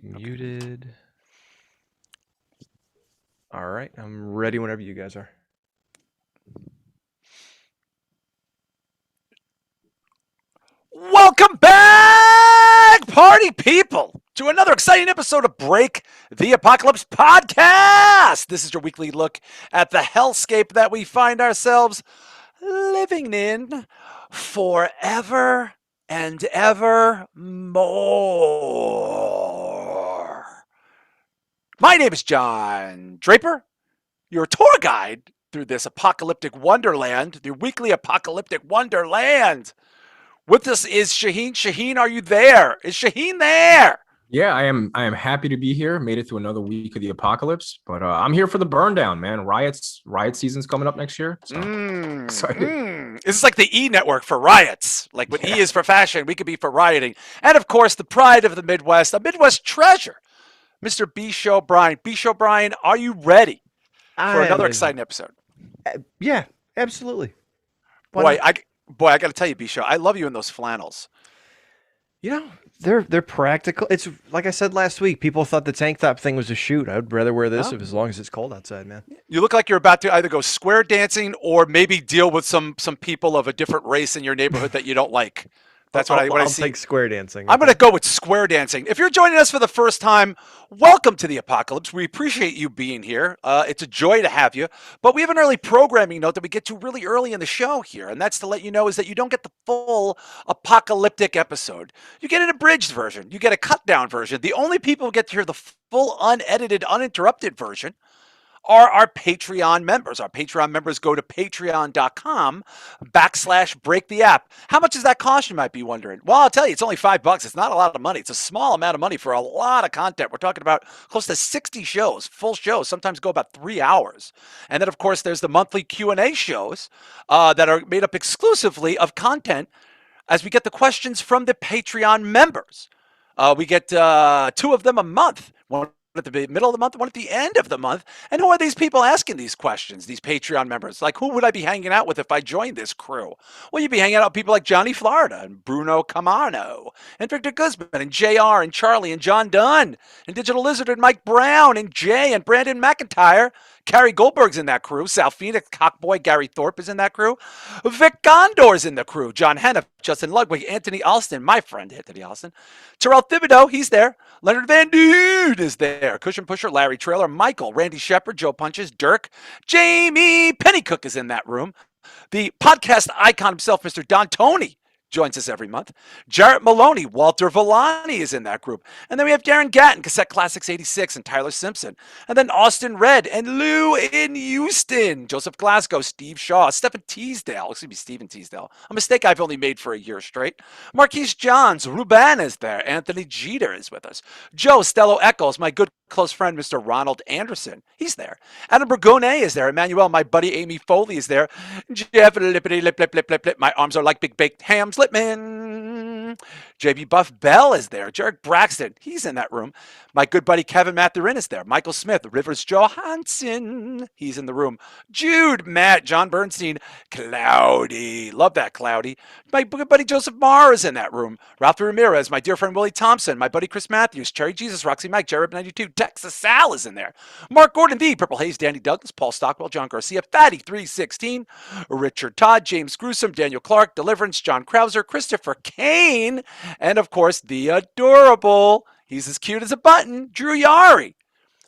Muted. All right, I'm ready whenever you guys are. Welcome back, party people, to another exciting episode of Break the Apocalypse podcast. This is your weekly look at the hellscape that we find ourselves living in forever and ever more. My name is John Draper, your tour guide through this apocalyptic wonderland, the weekly apocalyptic wonderland. With us is Shaheen. Shaheen, are you there? Is Shaheen there? Yeah, I am. I am happy to be here. Made it through another week of the apocalypse, but I'm here for the burn down, man. Riot season's coming up next year, so excited. This is like the E network for riots. Like what Yeah. E is for fashion, we could be for rioting. And of course, the pride of the Midwest, a Midwest treasure, Mr. B. Show Brian. B. Show Brian, are you ready for another exciting episode? Yeah, absolutely. Boy, I got to tell you, B. Show, I love you in those flannels. They're practical. It's like I said last week. People thought the tank top thing was a shoot. I would rather wear this as long as it's cold outside, man. You look like you're about to either go square dancing or maybe deal with some people of a different race in your neighborhood that you don't like. That's what I see. I'll take square dancing. I'm going to go with square dancing. If you're joining us for the first time, welcome to the apocalypse. We appreciate you being here. It's a joy to have you. But we have an early programming note that we get to really early in the show here, and that's to let you know is that you don't get the full apocalyptic episode. You get an abridged version. You get a cut down version. The only people who get to hear the full, unedited, uninterrupted version are our Patreon members. Our Patreon members go to patreon.com/break the app. How much does that cost, you might be wondering? Well, I'll tell you, it's only $5. It's not a lot of money. It's a small amount of money for a lot of content. We're talking about close to 60 shows, full shows, sometimes go about 3 hours. And then, of course, there's the monthly Q&A shows that are made up exclusively of content as we get the questions from the Patreon members. We get 2 of them a month. One at the middle of the month, one at the end of the month. And who are these people asking these questions, these Patreon members? Like, who would I be hanging out with if I joined this crew? Well, you'd be hanging out with people like Johnny Florida and Bruno Camano and Victor Guzman and JR and Charlie and John Dunn and Digital Lizard and Mike Brown and Jay and Brandon McIntyre. Carrie Goldberg's in that crew. Sal Phoenix, Cockboy, Gary Thorpe is in that crew. Vic Gondor's in the crew. John Hennef, Justin Ludwig, Anthony Alston, my friend Anthony Alston. Terrell Thibodeau, he's there. Leonard Van Dude is there. Cushion Pusher, Larry Trailer, Michael, Randy Shepard, Joe Punches, Dirk, Jamie Pennycook is in that room. The podcast icon himself, Mr. Don Tony, joins us every month. Jarrett Maloney, Walter Villani is in that group. And then we have Darren Gatton, Cassette Classics 86, and Tyler Simpson. And then Austin Red and Lou in Houston. Joseph Glasgow, Steve Shaw, Stephen Teasdale. Excuse me, Stephen Teasdale. A mistake I've only made for a year straight. Marquise Johns, Ruben is there. Anthony Jeter is with us. Joe Stello Eccles, my good close friend, Mr. Ronald Anderson. He's there. Adam Bergone is there. Emmanuel, my buddy Amy Foley is there. Jeff Lippity Lip Lip Lip Lip Lip. My arms are like big baked hams. Lipman. JB Buff Bell is there. Jarek Braxton, he's in that room. My good buddy Kevin Mathurin is there. Michael Smith, Rivers Johansson, he's in the room. Jude, Matt, John Bernstein, Cloudy, love that Cloudy. My good buddy Joseph Marr is in that room. Ralph Ramirez, my dear friend Willie Thompson, my buddy Chris Matthews, Cherry Jesus, Roxy Mike, Jared 92, Texas Sal is in there. Mark Gordon, the Purple Haze, Danny Douglas, Paul Stockwell, John Garcia, Fatty 316, Richard Todd, James Gruesome, Daniel Clark, Deliverance, John Krauser, Christopher Kane, and of course the adorable, he's as cute as a button, Drew Yari.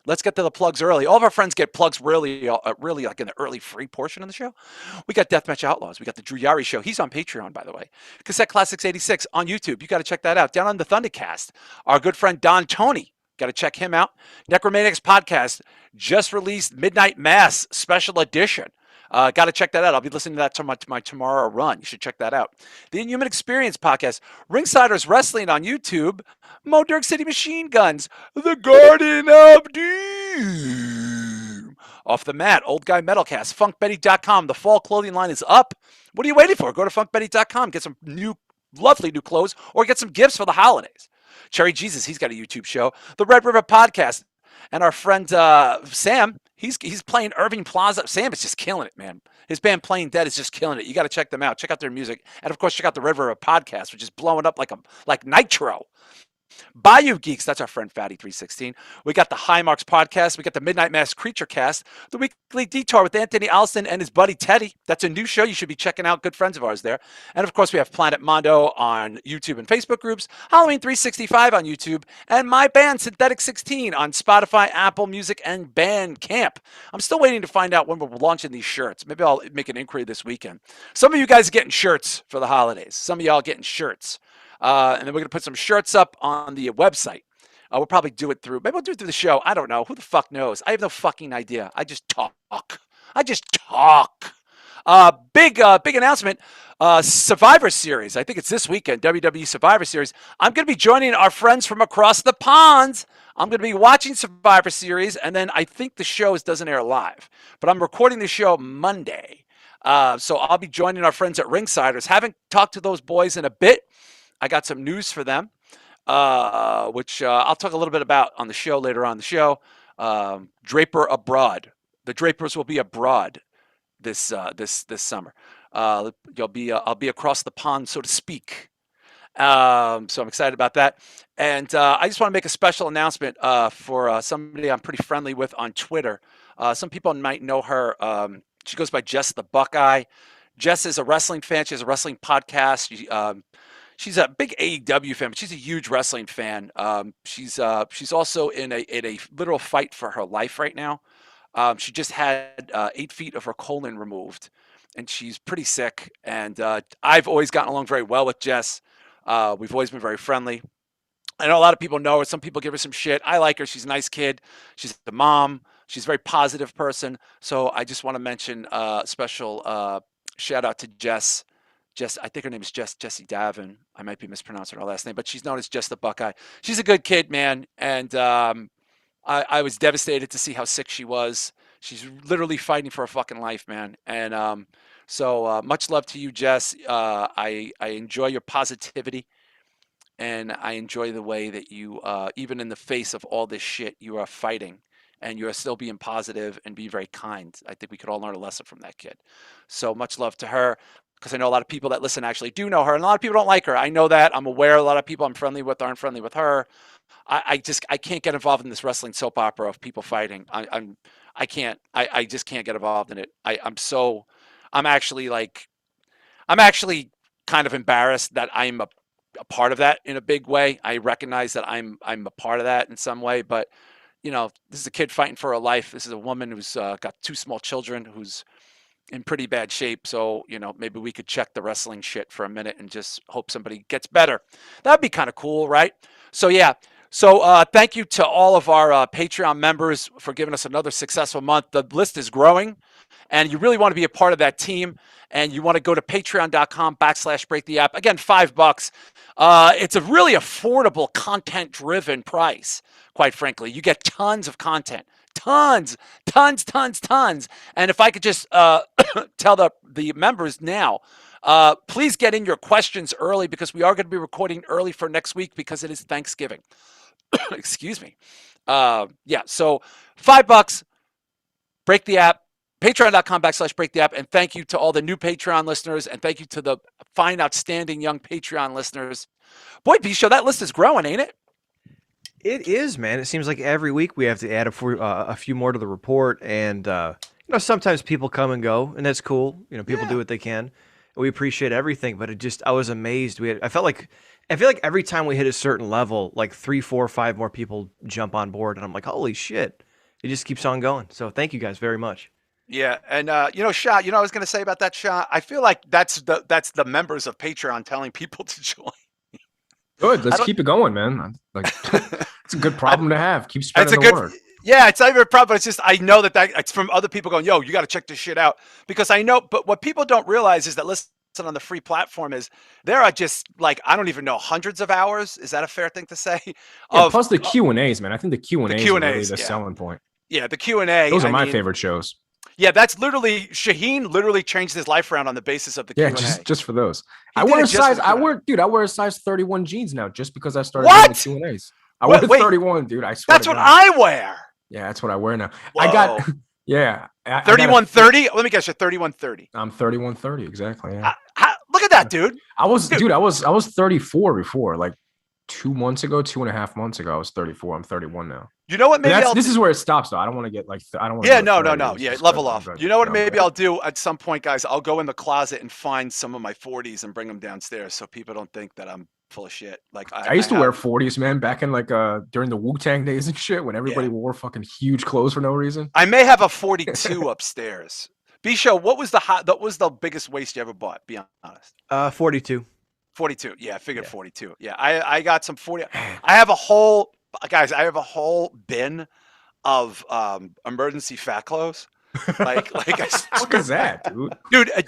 Let's get to the plugs early. All of our friends get plugs really like in the early free portion of the show. We got Deathmatch Outlaws. We got the Drew Yari Show. He's on Patreon, by the way. Cassette Classics 86 on YouTube. You got to check that out. Down on the Thundercast, our good friend Don Tony. Got to check him out. Necromaniacs Podcast just released Midnight Mass Special Edition. Got to check that out. I'll be listening to that to my tomorrow run. You should check that out. The Inhuman Experience Podcast. Ringsiders Wrestling on YouTube. Mo Dirk City Machine Guns. The Garden of Doom. Off the Mat. Old Guy Metalcast. FunkBetty.com. The fall clothing line is up. What are you waiting for? Go to FunkBetty.com. Get some lovely new clothes or get some gifts for the holidays. Cherry Jesus, he's got a YouTube show. The Red River Podcast. And our friend Sam, he's playing Irving Plaza. Sam is just killing it, man. His band Playing Dead is just killing it. You got to check them out. Check out their music. And, of course, check out the Red River Podcast, which is blowing up like nitro. Bayou Geeks, that's our friend Fatty316. We got the High Marks podcast. We got the Midnight Mass Creature Cast, the Weekly Detour with Anthony Allison and his buddy Teddy. That's a new show. You should be checking out. Good friends of ours there. And of course, we have Planet Mondo on YouTube and Facebook groups, Halloween 365 on YouTube, and my band Synthetic 16 on Spotify, Apple Music, and Bandcamp. I'm still waiting to find out when we're launching these shirts. Maybe I'll make an inquiry this weekend. Some of you guys are getting shirts for the holidays. Some of y'all are getting shirts. And then we're going to put some shirts up on the website. We'll probably do it through, maybe we'll do it through the show. I don't know. Who the fuck knows? I have no fucking idea. I just talk. Big announcement. Survivor Series. I think it's this weekend. WWE Survivor Series. I'm going to be joining our friends from across the pond. I'm going to be watching Survivor Series, and then I think the show doesn't air live. But I'm recording the show Monday. So I'll be joining our friends at Ringsiders. Haven't talked to those boys in a bit. I got some news for them, which I'll talk a little bit about on the show later on the show. Draper abroad. The Drapers will be abroad this summer. I'll be across the pond, so to speak. So I'm excited about that. And I just want to make a special announcement for somebody I'm pretty friendly with on Twitter. Some people might know her. She goes by Jess the Buckeye. Jess is a wrestling fan. She has a wrestling podcast. She's a big AEW fan, but she's a huge wrestling fan. She's also in a literal fight for her life right now. She just had 8 feet of her colon removed, and she's pretty sick. And I've always gotten along very well with Jess. We've always been very friendly. I know a lot of people know her. Some people give her some shit. I like her. She's a nice kid. She's the mom. She's a very positive person. So I just want to mention a special shout out to Jess. I think her name is Jessie Davin. I might be mispronouncing her last name, but she's known as Jess the Buckeye. She's a good kid, man. And I was devastated to see how sick she was. She's literally fighting for her fucking life, man. And so much love to you, Jess. I enjoy your positivity. And I enjoy the way that you, even in the face of all this shit, you are fighting. And you are still being positive and be very kind. I think we could all learn a lesson from that kid. So much love to her. Because I know a lot of people that listen actually do know her, and a lot of people don't like her. I know that. I'm aware a lot of people I'm friendly with aren't friendly with her. I can't get involved in this wrestling soap opera of people fighting. I can't. I just can't get involved in it. I'm actually kind of embarrassed that I'm a part of that in a big way. I recognize that I'm a part of that in some way, but this is a kid fighting for her life. This is a woman who's got 2 small children, who's in pretty bad shape. So, maybe we could check the wrestling shit for a minute and just hope somebody gets better. That'd be kind of cool, right? So, yeah. So, thank you to all of our Patreon members for giving us another successful month. The list is growing, and you really want to be a part of that team. And you want to go to patreon.com/breaktheapp. Again, $5. It's a really affordable, content-driven price, quite frankly. You get tons of content. Tons. And if I could just tell the members now, please get in your questions early, because we are going to be recording early for next week because it is Thanksgiving. Excuse me. So $5, break the app, patreon.com/breaktheapp. And thank you to all the new Patreon listeners, and thank you to the fine, outstanding young Patreon listeners. Boy, B-Show, that list is growing, ain't it? It is, man. It seems like every week we have to add a few more to the report, and sometimes people come and go, and that's cool. People do what they can. We appreciate everything, but I was amazed. I feel like every time we hit a certain level, like 3, 4, 5 more people jump on board, and I'm like, holy shit! It just keeps on going. So thank you guys very much. Yeah, and Shah, I was going to say about that, Shah. I feel like that's the members of Patreon telling people to join. Good. Let's keep it going, man. It's a good problem to have. Keep spreading the word. Yeah, it's not even a problem. It's just I know that it's from other people going, yo, you got to check this shit out, because I know. But what people don't realize is that listen on the free platform is there are just I don't even know, hundreds of hours. Is that a fair thing to say? Yeah, plus the Q&As, man. I think the Q&As are really the selling point. Yeah, the Q&A. Those are my favorite shows. Yeah, that's literally Shaheen literally changed his life around on the basis of the Q&A. Yeah, just for those. I wear a size 31 jeans now just because I started doing the Q&As. I wear 31, dude. I swear. That's what I wear. Yeah, that's what I wear now. Whoa. I got 3130. Let me guess, you're 3130. I'm 3130, exactly. Yeah. Look at that, dude. I was 34 before. 2 months ago, 2.5 months ago, I was 34. I'm 31 now. You know what? But Maybe I'll. this is where it stops, though. I don't want to get like I don't want. Yeah, to no, go no, 30. no. It's Yeah, just level good. I'm off. good. You know what? Yeah, I'm Maybe good. I'll do at some point, guys. I'll go in the closet and find some of my 40s and bring them downstairs so people don't think that I'm full of shit. Like I I used to wear have. 40s, man, back in like during the Wu-Tang days and shit when everybody Yeah, wore fucking huge clothes for no reason. I may have a 42 upstairs. B-Show, what was the biggest waist you ever bought? Be honest. 42. 42. Yeah, I figured Yeah. 42. Yeah, I got some 40. I have a whole I have a whole bin of emergency fat clothes. Like I What is that, dude?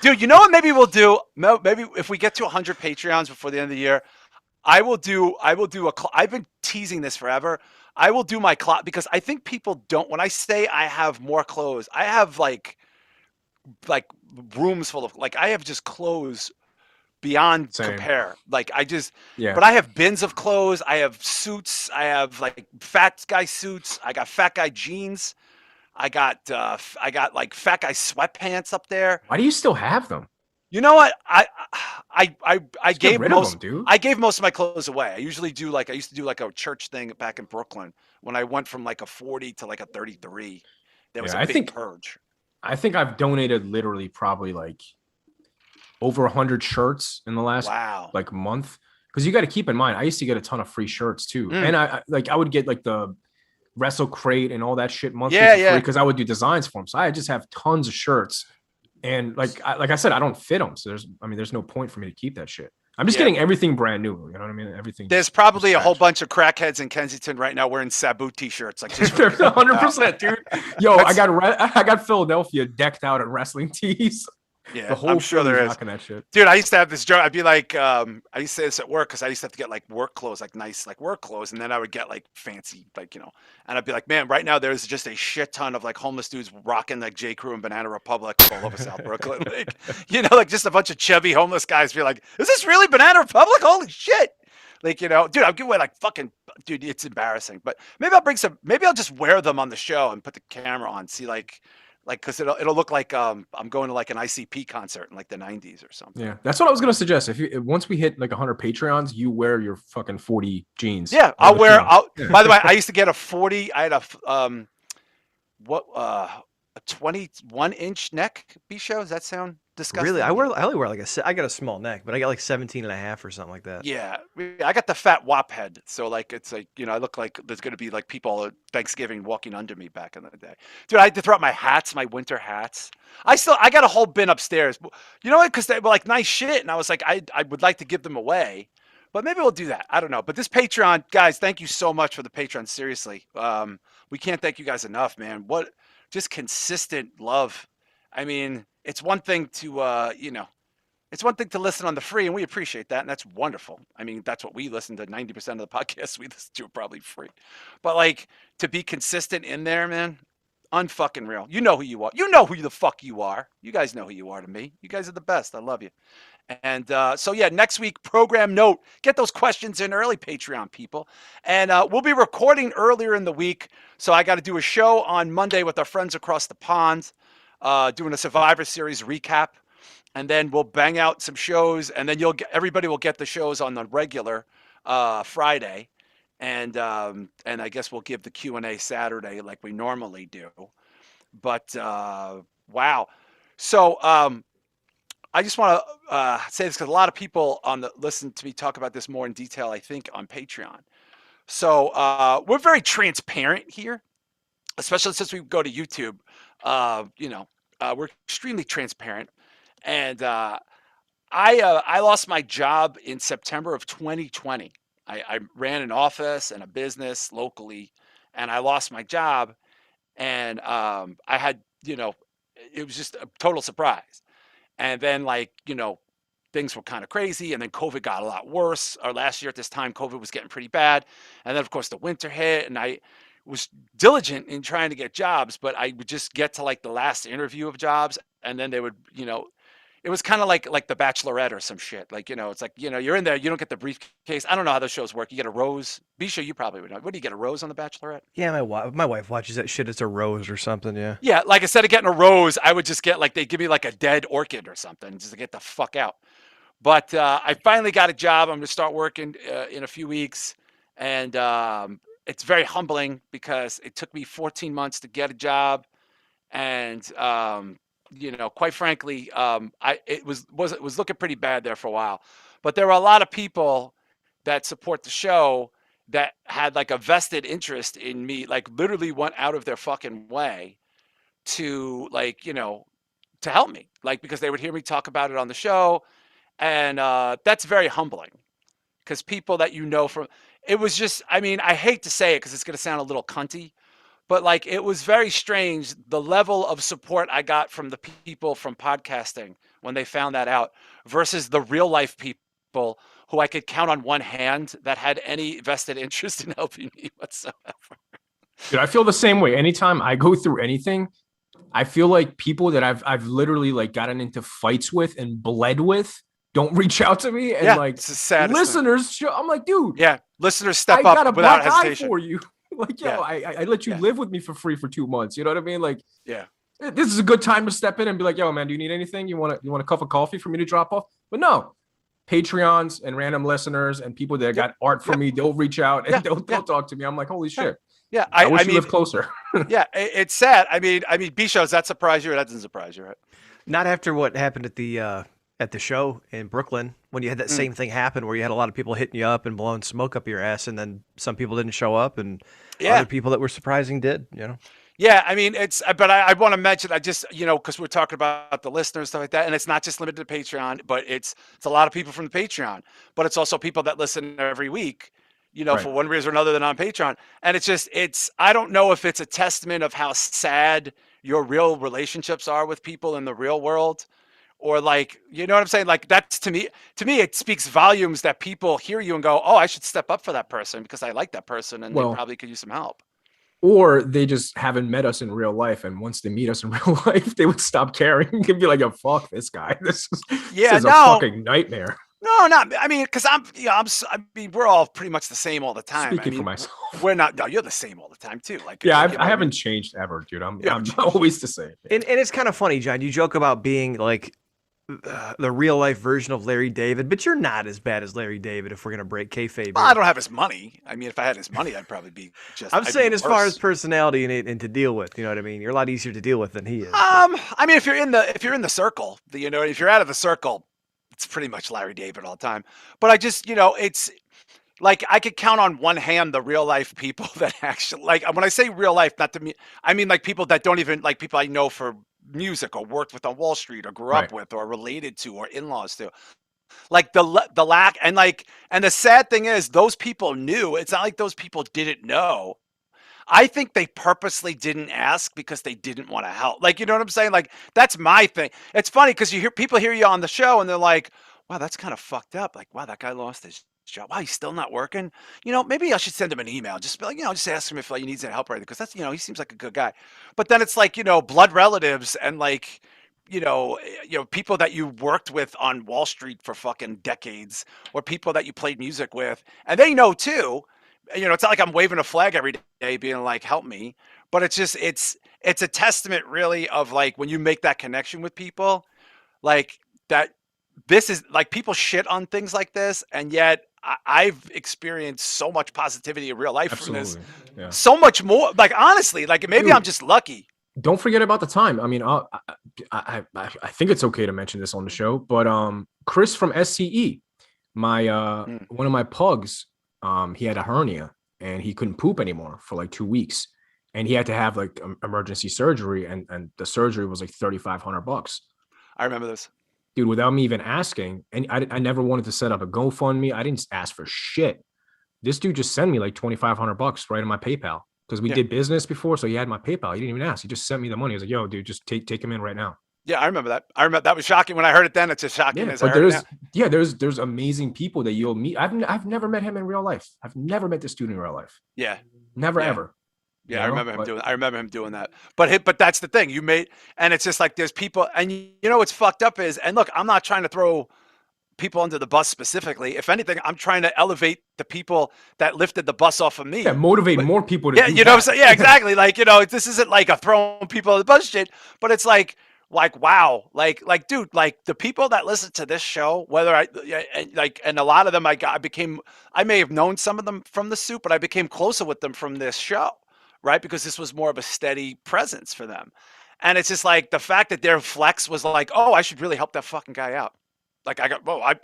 dude, you know what maybe we'll do? Maybe if we get to 100 Patreons before the end of the year, I've been teasing this forever. I will do my closet because I think people don't when I say I have more clothes, I have like rooms full of I have just clothes beyond Same. compare. Yeah. But I have bins of clothes. I have suits. I have like fat guy suits. I got fat guy jeans. I got like fat guy sweatpants up there. Why do you still have them? You know what? I Just get gave rid of them, dude. I gave most of my clothes away. I used to do like a church thing back in Brooklyn when I went from like a 40 to like a 33. There was Yeah, a big purge. I think I've donated literally probably like over 100 shirts in the last Wow. like month. Because you got to keep in mind, I used to get a ton of free shirts too, and I would get like the Wrestle Crate and all that shit monthly for free because I would do designs for them. So I just have tons of shirts, and like I said, I don't fit them. So there's no point for me to keep that shit. I'm just getting everything brand new. You know what I mean? Everything. There's probably a whole bunch of crackheads in Kensington right now wearing Sabu t-shirts. Like just 100%, dude. Yo, I got Philadelphia decked out in wrestling tees. Yeah, the whole I'm sure there is. That shit. Dude, I used to have this joke. I'd be like, I used to say this at work because I used to have to get like work clothes, like nice, like work clothes, and then I would get like fancy, like and I'd be like, man, right now there's just a shit ton of like homeless dudes rocking like J. Crew and Banana Republic all over South Brooklyn, like like just a bunch of chubby homeless guys. Be like, is this really Banana Republic? Holy shit! Like dude, I'll give away like fucking, dude, it's embarrassing. But maybe I'll bring some. Maybe I'll just wear them on the show and put the camera on. See because it'll look like I'm going to like an ICP concert in like the 90s or something. Yeah, that's what I was gonna suggest. Once we hit like 100 Patreons, you wear your fucking 40 jeans. Yeah, I'll wear. By the way, I used to get a 40. I had a 21-inch neck. B-Show, does that sound disgusting? Really? I only wear I got a small neck, but I got like 17 and a half or something like that. Yeah, I got the fat wop head, so like it's like I look like there's gonna be like people at Thanksgiving walking under me back in the day. Dude, I had to throw out my hats, my winter hats. I got a whole bin upstairs. You know what? Because they were like nice shit, and I was like, I would like to give them away, but maybe we'll do that. I don't know. But this Patreon, guys, thank you so much for the Patreon. Seriously, we can't thank you guys enough, man. What just consistent love. I mean, it's one thing to it's one thing to listen on the free, and we appreciate that, and that's wonderful. I mean, that's what we listen to. 90% of the podcasts we listen to are probably free. But like to be consistent in there, man, unfucking real. You know who you are. You know who the fuck you are. You guys know who you are to me. You guys are the best. I love you. And so yeah, next week program note. Get those questions in early, Patreon people, and we'll be recording earlier in the week. So I got to do a show on Monday with our friends across the pond, doing a Survivor Series recap. And then we'll bang out some shows, and then everybody will get the shows on the regular Friday, and I guess we'll give the Q&A Saturday like we normally do. But wow, so I just want to say this because a lot of people listen to me talk about this more in detail, I think, on Patreon. So we're very transparent here, especially since we go to YouTube. We're extremely transparent. And I lost my job in September of 2020. I ran an office and a business locally, and I lost my job. And I had, it was just a total surprise. And then things were kind of crazy. And then COVID got a lot worse. Or last year at this time, COVID was getting pretty bad. And then, of course, the winter hit, and I was diligent in trying to get jobs, but I would just get to like the last interview of jobs, and then they would, it was kind of like The Bachelorette or some shit. Like, it's like, you're in there, you don't get the briefcase. I don't know how those shows work. You get a rose. Be-Show, you probably would know. What do you get, a rose on The Bachelorette? Yeah, my wife watches that shit. It's a rose or something, yeah. Yeah, like instead of getting a rose, I would just get they'd give me like a dead orchid or something just to get the fuck out. But I finally got a job. I'm going to start working in a few weeks. And it's very humbling because it took me 14 months to get a job. And, quite frankly, it was looking pretty bad there for a while. But there were a lot of people that support the show that had like a vested interest in me, like literally went out of their fucking way to to help me, like because they would hear me talk about it on the show. And that's very humbling because people that from it was just, I mean, I hate to say it because it's going to sound a little cunty, but like it was very strange the level of support I got from the people from podcasting when they found that out versus the real life people who I could count on one hand that had any vested interest in helping me whatsoever. Dude, I feel the same way. Anytime I go through anything, I feel like people that I've literally like gotten into fights with and bled with don't reach out to me. And like it's the saddest listeners, I'm like, dude, listeners step up without hesitation for you. Like, yo, I let you live with me for free for 2 months. You know what I mean? Like, this is a good time to step in and be like, yo, man, do you need anything? You want a cup of coffee for me to drop off? But no, Patreons and random listeners and people that got art from me, they'll reach out and they'll talk to me. I'm like, holy shit. Yeah, I wish you lived closer. Yeah, it's sad. I mean, B-Show, does that surprise you or that doesn't surprise you, right? Not after what happened at the show in Brooklyn when you had that same thing happen where you had a lot of people hitting you up and blowing smoke up your ass, and then some people didn't show up and other people that were surprising did, Yeah, I mean, but I want to mention, I just, because we're talking about the listeners, stuff like that, and it's not just limited to Patreon, but it's a lot of people from the Patreon, but it's also people that listen every week, for one reason or another than on Patreon. And I don't know if it's a testament of how sad your real relationships are with people in the real world, or like, you know what I'm saying? Like that's to me, it speaks volumes that people hear you and go, oh, I should step up for that person because I like that person and they probably could use some help. Or they just haven't met us in real life. And once they meet us in real life, they would stop caring and be like, oh, fuck this guy. This is a fucking nightmare. No, not. I mean, because we're all pretty much the same all the time. Speaking for myself, we're not. No, you're the same all the time too. Like, I haven't changed ever, dude. I'm always the same. And it's kind of funny, John. You joke about being like the real life version of Larry David, but you're not as bad as Larry David. If we're gonna break kayfabe, well, I don't have his money. I mean, if I had his money, I'd probably be just. I'm saying as far as personality and to deal with, you know what I mean. You're a lot easier to deal with than he is. I mean, if you're in the circle, if you're out of the circle, it's pretty much Larry David all the time. But I just, it's like I could count on one hand the real life people that actually, like when I say real life, not to me, I mean like people that don't even like people I know for music or worked with on Wall Street or grew up with or related to or in-laws to. Like the lack and the sad thing is those people knew. It's not like those people didn't know. I think they purposely didn't ask because they didn't want to help. Like, you know what I'm saying? Like, that's my thing. It's funny because people hear you on the show and they're like, wow, that's kind of fucked up. Like, wow, that guy lost his job. Wow, he's still not working. Maybe I should send him an email. Just be like, just ask him if he needs any help or anything. Because that's, he seems like a good guy. But then it's like, blood relatives and like, people that you worked with on Wall Street for fucking decades or people that you played music with. And they know too. It's not like I'm waving a flag every day being like, help me. But it's just, it's a testament really of like when you make that connection with people, like that this is like people shit on things like this. And yet I've experienced so much positivity in real life from this. Yeah. So much more. Like, honestly, like maybe I'm just lucky. Don't forget about the time. I mean, I think it's okay to mention this on the show, but Chris from SCE, one of my pugs, he had a hernia and he couldn't poop anymore for like 2 weeks, and he had to have like emergency surgery, and the surgery was like $3,500. I remember this, dude, without me even asking. And I never wanted to set up a GoFundMe. I didn't ask for shit. This dude just sent me like $2,500 right in my PayPal because we did business before. So he had my PayPal. He didn't even ask. He just sent me the money. He was like, yo, dude, just take him in right now. Yeah, I remember that. That was shocking when I heard it then. It's just shocking. Yeah, but there's amazing people that you'll meet. I've never met him in real life. I've never met this dude in real life. Yeah. Never ever. Yeah, I remember him doing that. But that's the thing. And it's just like there's people, and what's fucked up is, and look, I'm not trying to throw people under the bus specifically. If anything, I'm trying to elevate the people that lifted the bus off of me. Yeah, motivate more people to do what I'm saying? Yeah, exactly. Like, this isn't like a throwing people on the bus shit, but it's like like, wow, like, dude, like the people that listen to this show, whether and a lot of them I may have known some of them from the soup, but I became closer with them from this show, right? Because this was more of a steady presence for them. And it's just like the fact that their flex was like, oh, I should really help that fucking guy out. Like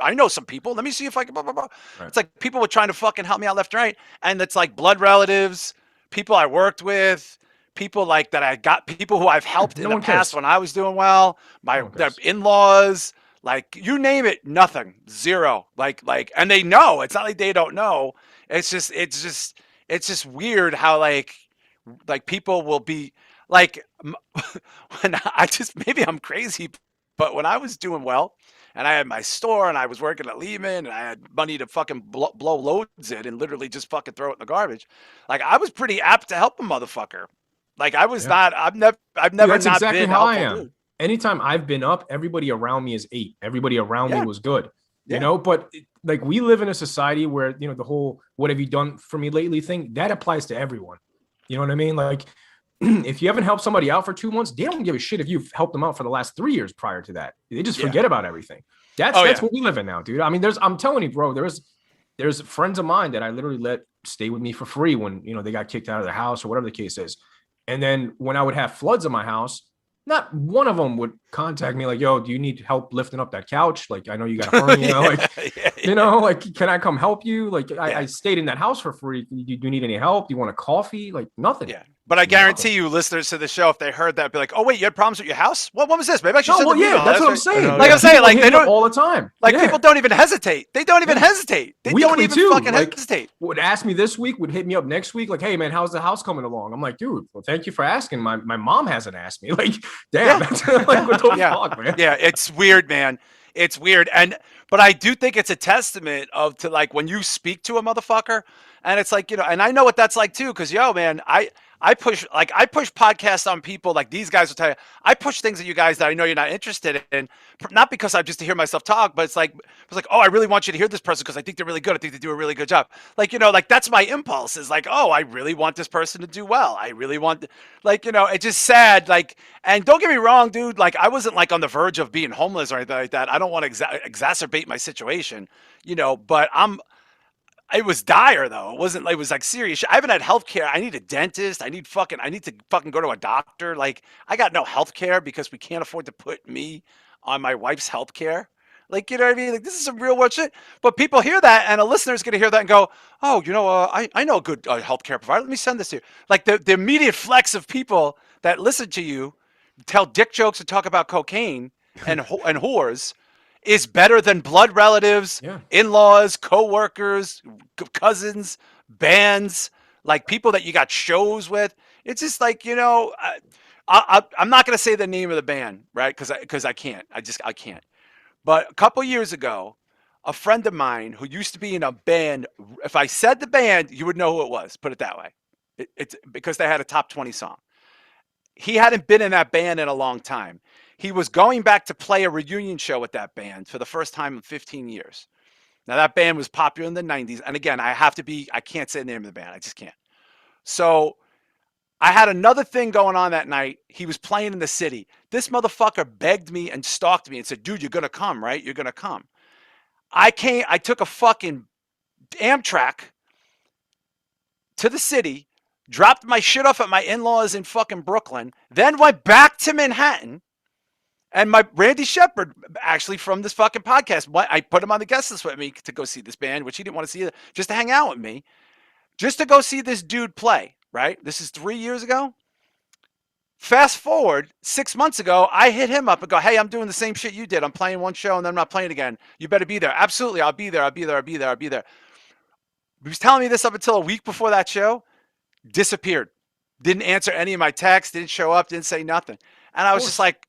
I know some people. Let me see if I can. Blah, blah, blah. Right. It's like people were trying to fucking help me out left and right, and it's like blood relatives, people I worked with, people like that I got, people who I've helped in the past when I was doing well, their in-laws, like you name it, nothing, zero. Like, and they know. It's not like they don't know. It's just weird how like people will be like when maybe I'm crazy, but when I was doing well and I had my store and I was working at Lehman and I had money to fucking blow loads in and literally just fucking throw it in the garbage, like I was pretty apt to help a motherfucker. Like I was not. I've never that's not exactly been how helpful. I am. Dude. Anytime I've been up, everybody around me is 8. Everybody around me was good. You know, but like we live in a society where, you know, the whole "what have you done for me lately" thing, that applies to everyone. You know what I mean? Like if you haven't helped somebody out for 2 months, they don't give a shit if you've helped them out for the last 3 years prior to that. They just forget about everything. That's what we live in now, dude. I mean, I'm telling you, bro, there's friends of mine that I literally let stay with me for free when, you know, they got kicked out of their house or whatever the case is. And then when I would have floods in my house, not one of them would contact me like, yo, do you need help lifting up that couch? Like, I know you got a hernia. Like, you know, like, can I come help you? Like, I stayed in that house for free. Do you need any help? Do you want a coffee? Like, nothing. Yeah. But I guarantee you, listeners to the show, if they heard that, be like, "Oh wait, you had problems with your house? What was this? Maybe I should." No, well, yeah, that's what I'm saying. Like I'm saying, like they don't all the time. Like people don't even hesitate. They don't even hesitate. They don't even fucking hesitate. Would ask me this week, would hit me up next week, like, "Hey man, how's the house coming along?" I'm like, "Dude, well, thank you for asking. My mom hasn't asked me." Like, damn, that's like what the fuck, man. Yeah, it's weird, man. It's weird, but I do think it's a testament to like when you speak to a motherfucker, and it's like, you know, and I know what that's like too, because yo, man, I push podcasts on people like these guys will tell you. I push things at you guys that I know you're not interested in, not because I'm just to hear myself talk, but it's like, oh, I really want you to hear this person because I think they're really good. I think they do a really good job. Like, you know, like that's my impulse is like, oh, I really want this person to do well. I really want, like, you know, it's just sad. Like, and don't get me wrong, dude. Like, I wasn't like on the verge of being homeless or anything like that. I don't want to exacerbate my situation, you know, but it was dire though. It wasn't like, it was like serious. I haven't had health care. I need a dentist. I need to fucking go to a doctor. Like I got no health care because we can't afford to put me on my wife's health care. Like, you know what I mean? Like this is some real world shit. But people hear that and a listener's going to hear that and go, oh, you know, I know a good healthcare provider. Let me send this to you. Like the immediate flex of people that listen to you tell dick jokes and talk about cocaine and whores is better than blood relatives, in-laws, co-workers, cousins, bands, like people that you got shows with. It's just like, you know, I'm not going to say the name of the band, right? Because I can't. I can't. But a couple years ago, a friend of mine who used to be in a band, if I said the band, you would know who it was. Put it that way. It's because they had a top 20 song. He hadn't been in that band in a long time. He was going back to play a reunion show with that band for the first time in 15 years. Now, that band was popular in the 90s. And again, I can't say the name of the band. I just can't. So I had another thing going on that night. He was playing in the city. This motherfucker begged me and stalked me and said, dude, you're going to come, right? You're going to come. I took a fucking Amtrak to the city, dropped my shit off at my in-laws in fucking Brooklyn, then went back to Manhattan. And my Randy Shepard, actually from this fucking podcast, I put him on the guest list with me to go see this band, which he didn't want to see, just to hang out with me, just to go see this dude play, right? This is 3 years ago. Fast forward 6 months ago, I hit him up and go, hey, I'm doing the same shit you did. I'm playing one show and then I'm not playing again. You better be there. Absolutely. I'll be there. I'll be there. I'll be there. I'll be there. He was telling me this up until a week before that show, disappeared. Didn't answer any of my texts, didn't show up, didn't say nothing. And I was just like,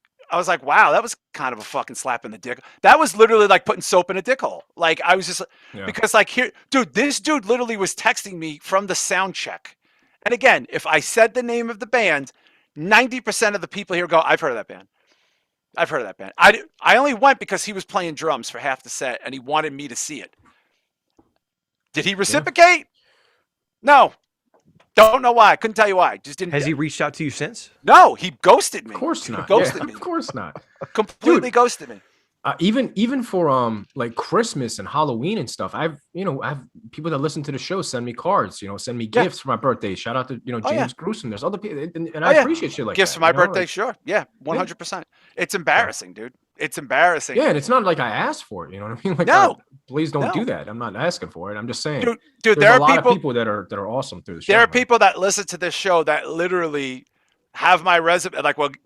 wow, that was kind of a fucking slap in the dick. That was literally like putting soap in a dick hole. Like I was just because like here, dude, this dude literally was texting me from the sound check. And again, if I said the name of the band, 90% of the people here go, I've heard of that band. I've heard of that band. I only went because he was playing drums for half the set and he wanted me to see it. Did he reciprocate? No. Don't know why. Couldn't tell you why. Just didn't. Has he reached out to you since? No, he ghosted me. Of course not. Ghosted Yeah, me. of course not. Completely Dude, ghosted me. even for like Christmas and Halloween and stuff, I've people that listen to the show send me cards, send me gifts for my birthday. Shout out to James Gruesome. There's other people, and I appreciate shit like gifts that. for my birthday. Like, sure, yeah, 100%. It's embarrassing, dude. It's embarrassing. Yeah, and it's not like I asked for it. You know what I mean? Like, no, please don't do that. I'm not asking for it. I'm just saying, dude. There are a lot of people that are awesome through the show. There are people that listen to this show that literally have my resume,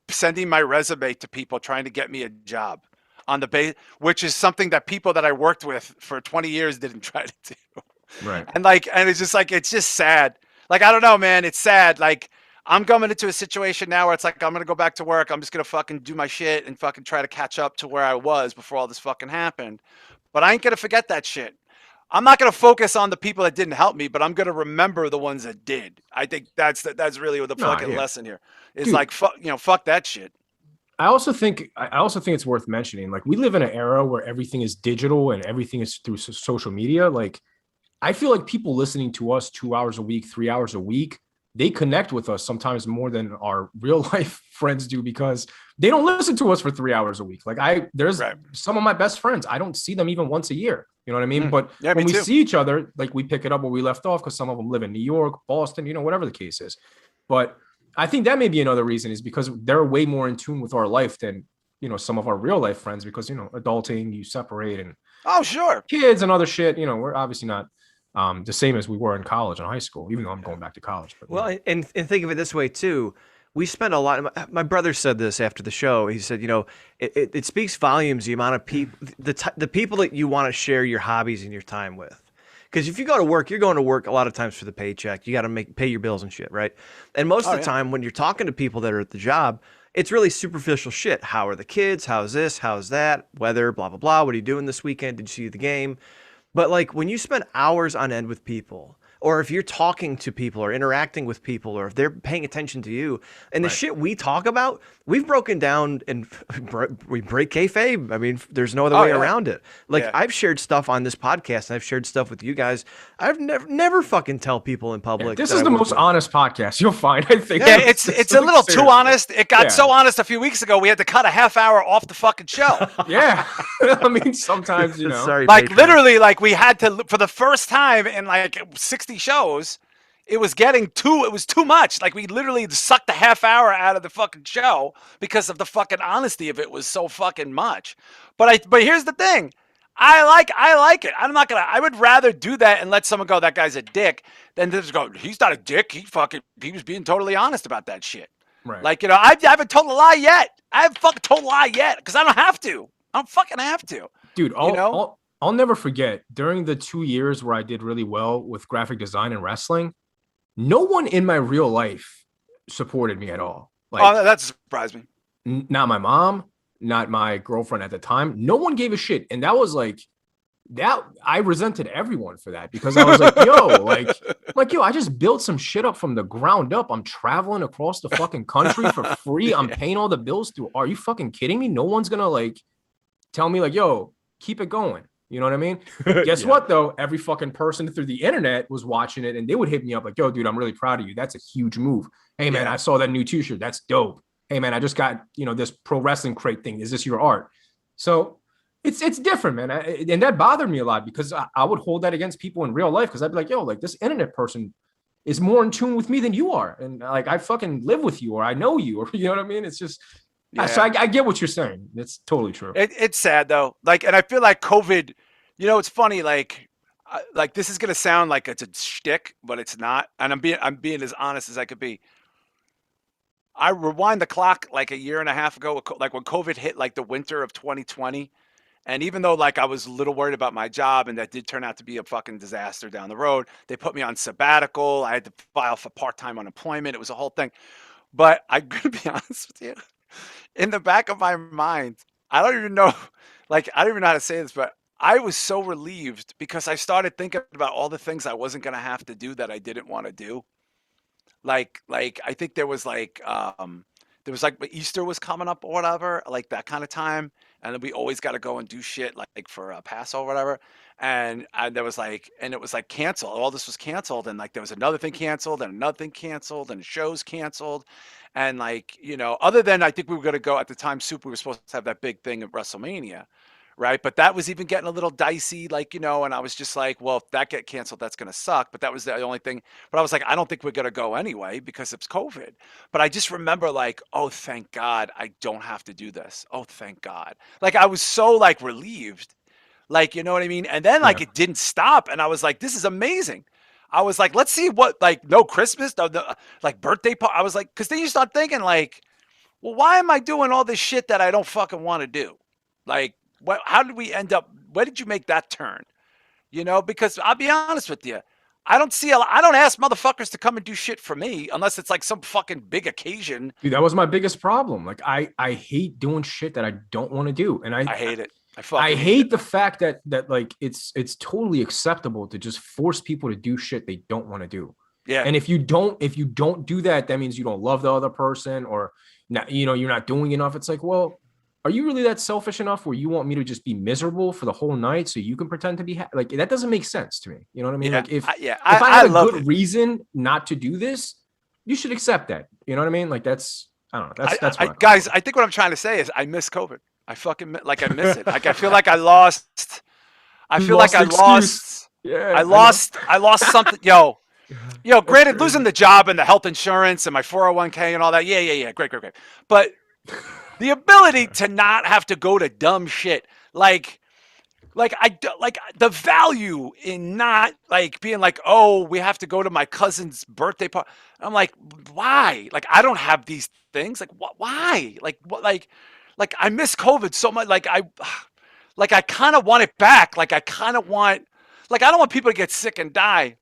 sending my resume to people trying to get me a job on the base, which is something that people that I worked with for 20 years didn't try to do. Right. And it's just like, it's just sad. Like, I don't know, man. It's sad. Like, I'm coming into a situation now where it's like, I'm going to go back to work. I'm just going to fucking do my shit and fucking try to catch up to where I was before all this fucking happened. But I ain't going to forget that shit. I'm not going to focus on the people that didn't help me, but I'm going to remember the ones that did. I think that's really what the fucking lesson here is. Dude, like, fuck that shit. I also think it's worth mentioning, like, we live in an era where everything is digital and everything is through social media. Like, I feel like people listening to us 2 hours a week, 3 hours a week, they connect with us sometimes more than our real life friends do, because they don't listen to us for 3 hours a week. Like, there's some of my best friends, I don't see them even once a year. You know what I mean? But when we see each other, like, we pick it up where we left off, because some of them live in New York, Boston, whatever the case is. But I think that may be another reason, is because they're way more in tune with our life than, some of our real life friends, because, adulting, you separate, and kids and other shit, we're obviously not the same as we were in college and high school, even though I'm going back to college. But, and think of it this way too. We spend a lot. My brother said this after the show. He said, it speaks volumes the amount of people, the people that you want to share your hobbies and your time with. Because if you go to work, you're going to work a lot of times for the paycheck. You got to pay your bills and shit, right? And most of the time when you're talking to people that are at the job, it's really superficial shit. How are the kids? How's this? How's that? Weather, blah, blah, blah. What are you doing this weekend? Did you see the game? But like, when you spend hours on end with people, or if you're talking to people or interacting with people, or if they're paying attention to you, and the shit we talk about, we've broken down and we break kayfabe. I mean, there's no other way around it. Like, I've shared stuff on this podcast, and I've shared stuff with you guys. I've never fucking tell people in public. This is the most honest podcast you'll find, I think. Yeah, it's a little too honest. It got so honest a few weeks ago, we had to cut a half hour off the fucking show. Yeah. I mean, sometimes, Sorry, like, literally, like, we had to, for the first time in like 60 shows, it was too much. Like, we literally sucked a half hour out of the fucking show because of the fucking honesty of it was so fucking much. But here's the thing. I like it. I would rather do that and let someone go, that guy's a dick, than just go, he's not a dick. He was being totally honest about that shit. Right. Like, I haven't told a lie yet. I haven't fucking told a lie yet, because I don't have to. I don't fucking have to. Dude, I'll never forget, during the 2 years where I did really well with graphic design and wrestling, no one in my real life supported me at all. Like, that surprised me. Not my mom, not my girlfriend at the time. No one gave a shit. And that was like, I resented everyone for that, because I was like, yo, I just built some shit up from the ground up. I'm traveling across the fucking country for free. I'm paying all the bills through. Are you fucking kidding me? No one's gonna like tell me like, yo, keep it going. You know what I mean? Guess what though? Every fucking person through the internet was watching it, and they would hit me up like, yo, dude, I'm really proud of you. That's a huge move. Hey man, I saw that new t-shirt. That's dope. Hey man, I just got, this pro wrestling crate thing. Is this your art? So it's different, man. And that bothered me a lot, because I would hold that against people in real life, because I'd be like, yo, like, this internet person is more in tune with me than you are. And like, I fucking live with you, or I know you, or you know what I mean? It's just, so I get what you're saying. It's totally true. It's sad though. Like, and I feel like COVID, it's funny. Like this is going to sound like it's a shtick, but it's not. And I'm being as honest as I could be. I rewind the clock like a year and a half ago, like when COVID hit, like the winter of 2020. And even though like I was a little worried about my job, and that did turn out to be a fucking disaster down the road, they put me on sabbatical. I had to file for part-time unemployment. It was a whole thing. But I'm going to be honest with you. In the back of my mind, I don't even know how to say this, but I was so relieved, because I started thinking about all the things I wasn't going to have to do that I didn't want to do. Like I think there was like Easter was coming up or whatever, like that kind of time. and then we always got to go and do shit like for a Passover or whatever. And there was like, and it was like canceled. All this was canceled, and like there was another thing canceled, and another thing canceled, and shows canceled, and like other than I think we were gonna go at the time. We were supposed to have that big thing at WrestleMania, right? But that was even getting a little dicey, like, and I was just like, well, if that get canceled, that's going to suck. But that was the only thing. But I was like, I don't think we're going to go anyway because it's COVID. But I just remember like, oh, thank God I don't have to do this. Oh, thank God. Like I was so like relieved, like, you know what I mean? And then like it didn't stop. And I was like, this is amazing. I was like, let's see what, like, no Christmas, like birthday party. I was like, because then you start thinking like, well, why am I doing all this shit that I don't fucking want to do? Like, how did we end up? Where did you make that turn? Because I'll be honest with you, I don't ask motherfuckers to come and do shit for me unless it's like some fucking big occasion. Dude, that was my biggest problem. Like I hate doing shit that I don't want to do, and I hate it. I hate the fact that like it's totally acceptable to just force people to do shit they don't want to do. Yeah. And if you don't do that, that means you don't love the other person, or not, you're not doing enough. It's like, well, are you really that selfish enough where you want me to just be miserable for the whole night so you can pretend to be happy? Like, that doesn't make sense to me. You know what I mean? Yeah. Like if I have a good reason not to do this, you should accept that. You know what I mean? Like that's, I don't know. That's guys, I think what I'm trying to say is I miss COVID. I fucking I miss it. Like I feel like I lost. I lost something. Yo, granted, losing the job and the health insurance and my 401k and all that. Yeah. Great. But the ability to not have to go to dumb shit, like the value in not like being like, oh, we have to go to my cousin's birthday party. I'm like, why? Like, I don't have these things. Like, why? Like, what? Like I miss COVID so much. Like I kind of want it back. Like I don't want people to get sick and die.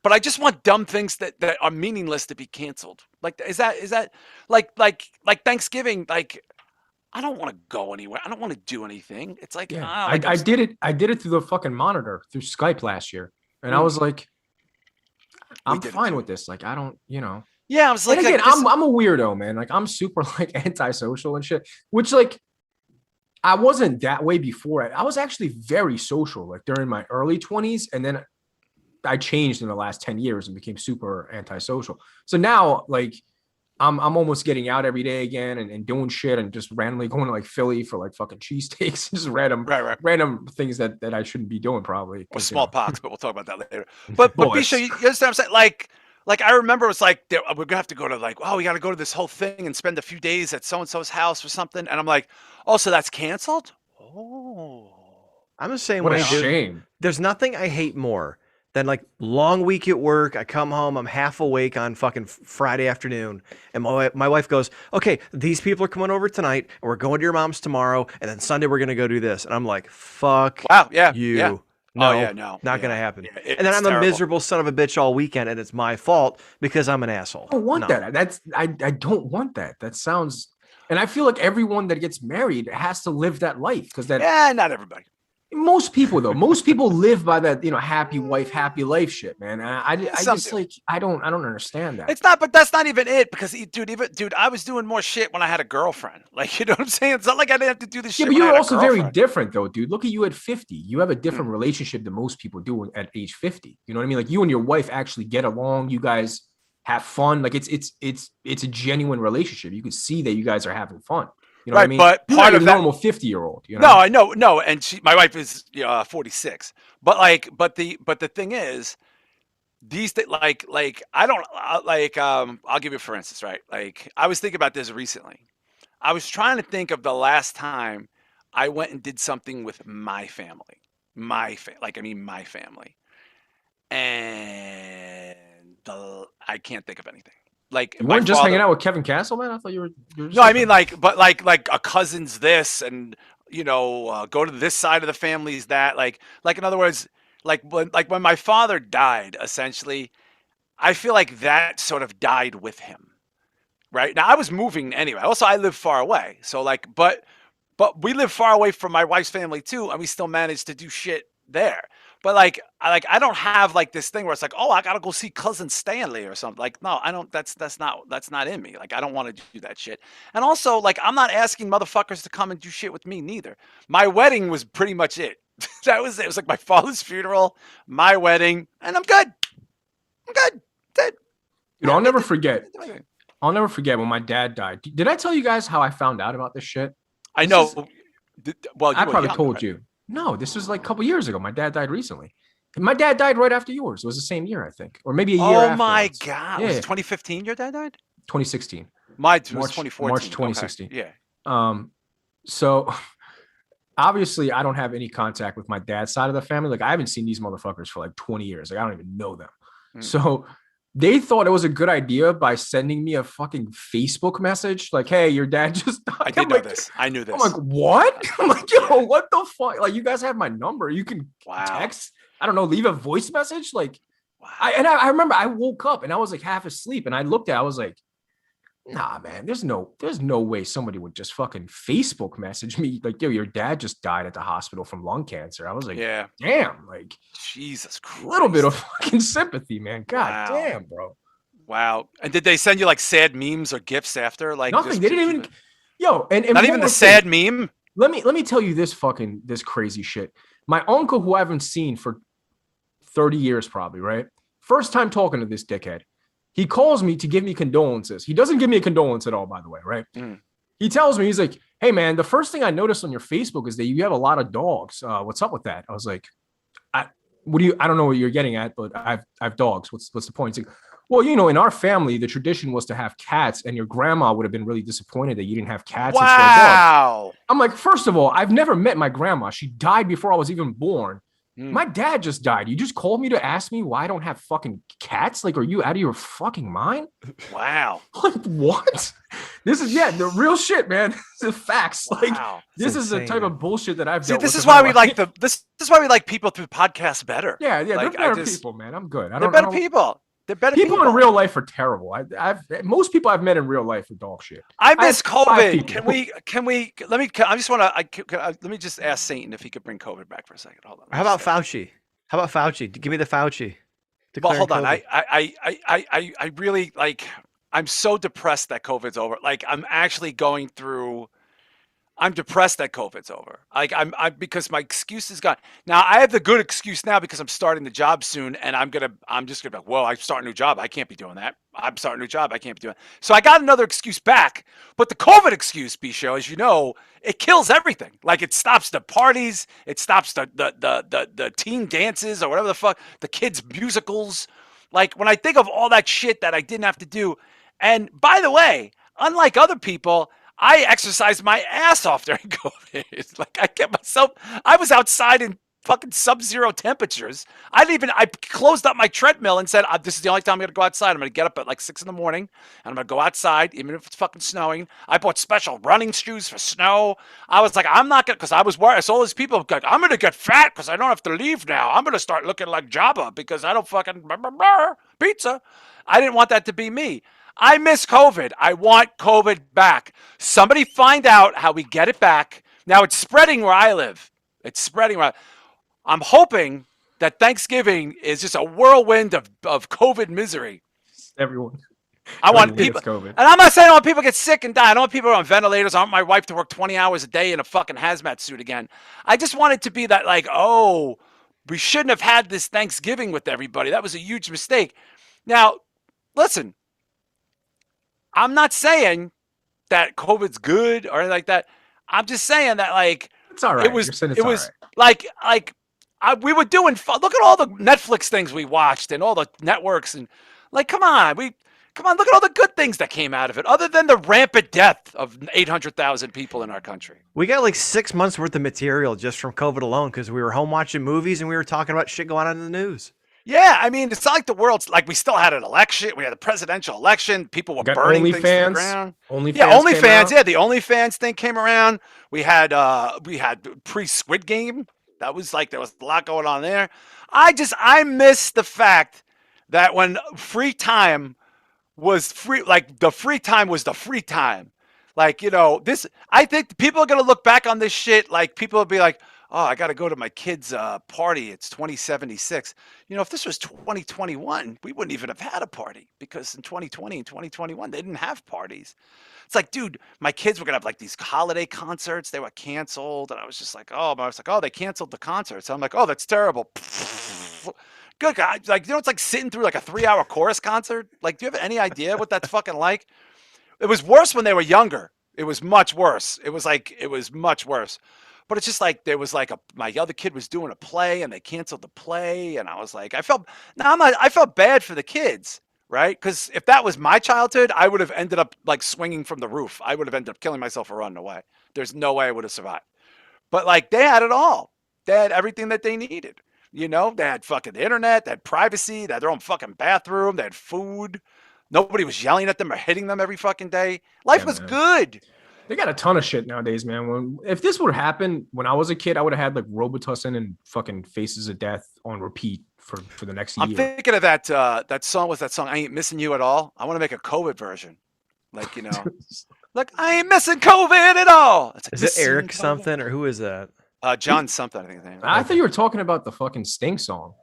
But I just want dumb things that are meaningless to be canceled. Like, is that like Thanksgiving? Like, I don't want to go anywhere. I don't want to do anything. It's like, I did it through the fucking monitor through Skype last year, and I was like, I'm fine with this. Like, I don't, Yeah, I was like, again, I'm a weirdo, man. Like, I'm super like antisocial and shit. Which like, I wasn't that way before. I was actually very social, like during my early 20s, and then I changed in the last 10 years and became super antisocial. So now, like, I'm almost getting out every day again and doing shit and just randomly going to like Philly for like fucking cheesesteaks, just random things that I shouldn't be doing probably. Or smallpox, but we'll talk about that later. But Bisha, you understand what I'm saying? Like I remember it was like we're gonna have to go to like, oh, we got to go to this whole thing and spend a few days at so and so's house or something, and I'm like, oh, so that's canceled? Oh, I'm the same way. What a shame. There's nothing I hate more than like long week at work. I come home, I'm half awake on fucking Friday afternoon, and my wife goes, okay, these people are coming over tonight, and we're going to your mom's tomorrow, and then Sunday we're gonna go do this, and I'm like, fuck, you. Yeah. No, not gonna happen. Yeah, and then I'm a miserable son of a bitch all weekend, and it's my fault because I'm an asshole. I don't want that. I don't want that. That sounds, and I feel like everyone that gets married has to live that life because not everybody. Most people live by that, happy wife, happy life shit, man. I just like, I don't understand that. It's not, but that's not even it because dude, I was doing more shit when I had a girlfriend. Like, you know what I'm saying? It's not like I didn't have to do this shit. Yeah, but you're also very different though, dude. Look at you at 50. You have a different relationship than most people do at age 50. You know what I mean? Like you and your wife actually get along. You guys have fun. Like it's a genuine relationship. You can see that you guys are having fun. You know what I mean? But you're part of a normal 50-year-old. No, I know. No, and my wife is 46. But the thing is, these like I don't I'll give you for instance, right? Like I was thinking about this recently. I was trying to think of the last time I went and did something with my family, my family, and I can't think of anything. Like you weren't just hanging out with Kevin Castleman? I thought you were no, I mean like a cousin's this and go to this side of the family's that like in other words, like when my father died, essentially, I feel like that sort of died with him. Right? Now I was moving anyway. Also, I live far away. So like but we live far away from my wife's family too, and we still managed to do shit there. But like I don't have like this thing where it's like, oh, I gotta go see cousin Stanley or something. Like, no, I don't. That's not in me. Like, I don't want to do that shit. And also, like, I'm not asking motherfuckers to come and do shit with me neither. My wedding was pretty much it. That was it. It was like my father's funeral, my wedding, and I'm good. I'm good. That's it. Dude, I'll never forget. I'll never forget when my dad died. Did I tell you guys how I found out about this shit? I know. Well, I probably told you. No, this was like a couple years ago. My dad died recently. My dad died right after yours. It was the same year, I think, or maybe a year. Oh my god! Yeah. Was it 2015 your dad died? 2016. Mine was 2014. March 2016. Okay. Yeah. So obviously, I don't have any contact with my dad's side of the family. Like, I haven't seen these motherfuckers for like 20 years. Like, I don't even know them. So they thought it was a good idea by sending me a fucking Facebook message. Like, hey, your dad just died. I did know this. I knew this. I'm like, what? I'm like, yo, what the fuck? Like, you guys have my number. You can text. I don't know, leave a voice message. Like, I remember I woke up and I was like half asleep and I looked at it, I was like, nah, man, there's no way somebody would just fucking Facebook message me like, yo, your dad just died at the hospital from lung cancer. I was like, yeah, damn, like, Jesus Christ. A little bit of fucking sympathy, man. God damn, bro. Wow. And did they send you like sad memes or gifs after? Like, nothing. They didn't even. Yo, and not even the sad meme. Let me tell you this crazy shit. My uncle, who I haven't seen for 30 years, probably, right? First time talking to this dickhead. He calls me to give me condolences. He doesn't give me a condolence at all, by the way, right? He tells me, he's like, hey, man, the first thing I noticed on your Facebook is that you have a lot of dogs. What's up with that? I was like, I don't know what you're getting at, but I have dogs. What's the point? He's like, well, you know, in our family, the tradition was to have cats, and your grandma would have been really disappointed that you didn't have cats instead of dogs. I'm like, first of all, I've never met my grandma. She died before I was even born. My dad just died. You just called me to ask me why I don't have fucking cats? Like, are you out of your fucking mind? Wow. Like, what? This is, the real shit, man. This is facts. Like, this is the type of bullshit that I've dealt with. This is why we like this is why we like people through podcasts better. Yeah, like, they're better people, man. I'm good. They're better people. They're better people in real life are terrible. Most people I've met in real life are dog shit. I miss COVID. Can we? Let me just ask Satan if he could bring COVID back for a second. Hold on. How about Fauci? Give me the Fauci. Well, hold on. I really like. I'm so depressed that COVID's over. Like, I'm actually going through. I'm depressed that COVID's over. Like, I'm because my excuse is gone. Now I have the good excuse now because I'm starting the job soon, and I'm just gonna be like, whoa, I start a new job. I can't be doing that. I'm starting a new job. I can't be doing it. So I got another excuse back. But the COVID excuse, B-Show, as you know, it kills everything. Like, it stops the parties, it stops the teen dances or whatever the fuck, the kids' musicals. Like, when I think of all that shit that I didn't have to do, and by the way, unlike other people, I exercised my ass off during COVID. It's like, I was outside in fucking sub-zero temperatures. I closed up my treadmill and said, this is the only time I'm going to go outside. I'm going to get up at like 6 a.m. and I'm going to go outside, even if it's fucking snowing. I bought special running shoes for snow. I was like, I'm not going to, because I was worried. I saw all these people like, I'm going to get fat because I don't have to leave now. I'm going to start looking like Jabba because I don't fucking pizza. I didn't want that to be me. I miss COVID. I want COVID back. Somebody find out how we get it back. Now, it's spreading where I live. I'm hoping that Thanksgiving is just a whirlwind of COVID misery. Everyone. I want people, and I'm not saying I want people to get sick and die. I don't want people on ventilators. I want my wife to work 20 hours a day in a fucking hazmat suit again. I just want it to be that, like, oh, we shouldn't have had this Thanksgiving with everybody. That was a huge mistake. Now, listen. I'm not saying that COVID's good or anything like that. I'm just saying that, like, it's all right. It was like we were doing. Look at all the Netflix things we watched and all the networks and, like, come on. Look at all the good things that came out of it, other than the rampant death of 800,000 people in our country. We got like 6 months worth of material just from COVID alone because we were home watching movies and we were talking about shit going on in the news. Yeah, I mean, it's not like the world's like, we still had an election. We had a presidential election. People were burning things to the ground. OnlyFans. Yeah, the OnlyFans thing came around. We had pre-Squid Game. That was like, there was a lot going on there. I miss the fact that when free time was free, like the free time was the free time. Like, you know, I think people are going to look back on this shit. Like, people will be like, oh, I got to go to my kid's party. It's 2076. If this was 2021, we wouldn't even have had a party because in 2020 and 2021, they didn't have parties. It's like, dude, my kids were gonna have like these holiday concerts. They were canceled, and I was just like, oh, they canceled the concerts. I'm like, oh, that's terrible. Good God, like it's like sitting through like a 3-hour chorus concert. Like, do you have any idea what that's fucking like? It was worse when they were younger. It was much worse. It was much worse. But it's just like there was like my other kid was doing a play and they canceled the play, and I was like, I felt bad for the kids, right? Because if that was my childhood, I would have ended up like swinging from the roof. I would have ended up killing myself or running away. There's no way I would have survived. But like they had it all. They had everything that they needed. They had fucking internet, they had privacy, they had their own fucking bathroom, they had food. Nobody was yelling at them or hitting them every fucking day. Life was good. They got a ton of shit nowadays, man. If this would happen when I was a kid, I would have had like Robitussin and fucking Faces of Death on repeat for the next year. I'm thinking of that song. What's that song? I Ain't Missing You at All. I want to make a COVID version. Like, like I ain't missing COVID at all. Like, is it Eric something or who is that? John something, I think. I thought you were talking about the fucking Sting song.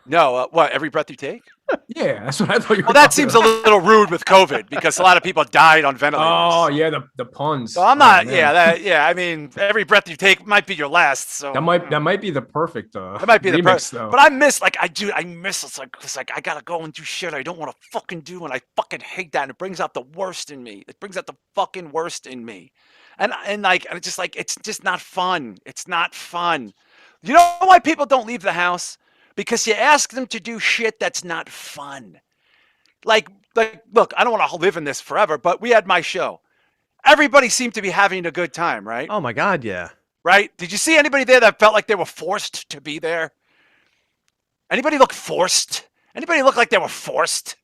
No, what? Every Breath You Take? Yeah, that's what I thought you were Well, that seems a little rude with COVID because a lot of people died on ventilators. Oh, yeah, the puns. So I'm not, I mean, Every Breath You Take might be your last. So that might be the perfect that might be remix, the though. But I miss it's like I gotta go and do shit I don't want to fucking do, and I fucking hate that, and it brings out the worst in me. It brings out the fucking worst in me. And it's just like it's just not fun. It's not fun. You know why people don't leave the house? Because you ask them to do shit that's not fun. Like, look, I don't want to live in this forever, but we had my show. Everybody seemed to be having a good time, right? Oh my God, yeah. Right? Did you see anybody there that felt like they were forced to be there? Anybody look forced? Anybody look like they were forced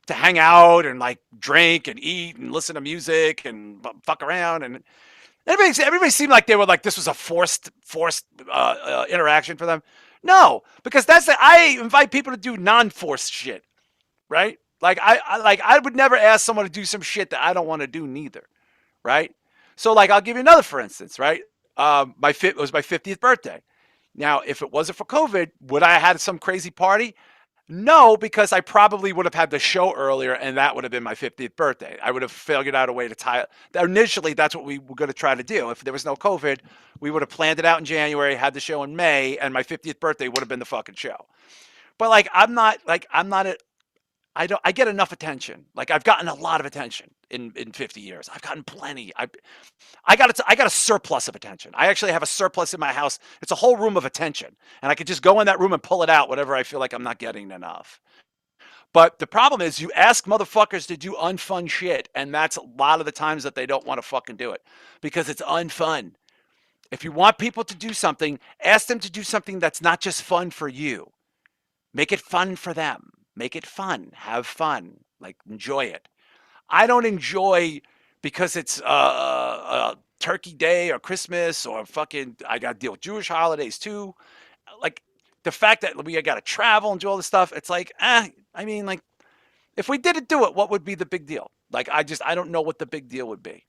to hang out and like drink and eat and listen to music and fuck around? And everybody seemed like they were like this was a forced interaction for them. No, because I invite people to do non-forced shit, right? Like I would never ask someone to do some shit that I don't want to do neither, right? So like I'll give you another for instance, right? It was my 50th birthday. Now, if it wasn't for COVID, would I have had some crazy party? No, because I probably would have had the show earlier, and that would have been my 50th birthday. I would have figured out a way to tie it. Initially, that's what we were going to try to do. If there was no COVID, we would have planned it out in January, had the show in May, and my 50th birthday would have been the fucking show. But I get enough attention. Like I've gotten a lot of attention in 50 years. I've gotten plenty. I got a surplus of attention. I actually have a surplus in my house. It's a whole room of attention. And I could just go in that room and pull it out whenever I feel like I'm not getting enough. But the problem is you ask motherfuckers to do unfun shit, and that's a lot of the times that they don't want to fucking do it because it's unfun. If you want people to do something, ask them to do something that's not just fun for you. Make it fun for them. Make it fun. Have fun. Like, enjoy it. I don't enjoy because it's Turkey Day or Christmas or fucking, I got to deal with Jewish holidays too. Like, the fact that we got to travel and do all this stuff, it's like, I mean, like, if we didn't do it, what would be the big deal? Like, I don't know what the big deal would be.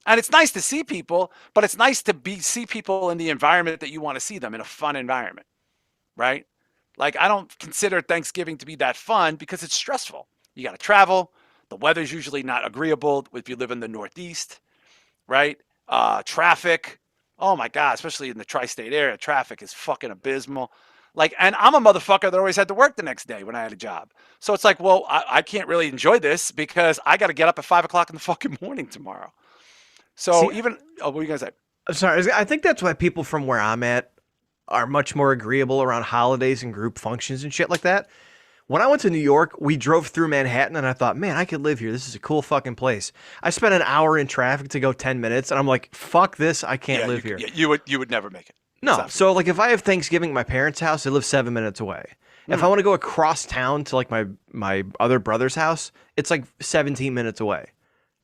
And it's nice to see people, but it's nice to see people in the environment that you want to see them, in a fun environment, right? Like, I don't consider Thanksgiving to be that fun because it's stressful. You got to travel. The weather's usually not agreeable if you live in the Northeast, right? Traffic. Oh my God, especially in the tri-state area, traffic is fucking abysmal. Like, and I'm a motherfucker that always had to work the next day when I had a job. So it's like, well, I can't really enjoy this because I got to get up at 5 o'clock in the fucking morning tomorrow. So what were you going to say? I'm sorry. I think that's why people from where I'm at are much more agreeable around holidays and group functions and shit like that. When I went to New York, we drove through Manhattan and I thought, man, I could live here. This is a cool fucking place. I spent an hour in traffic to go 10 minutes and I'm like, fuck this. I can't live here. You would never make it. No. Exactly. So like if I have Thanksgiving at my parents' house, they live 7 minutes away. If I want to go across town to like my other brother's house, it's like 17 minutes away.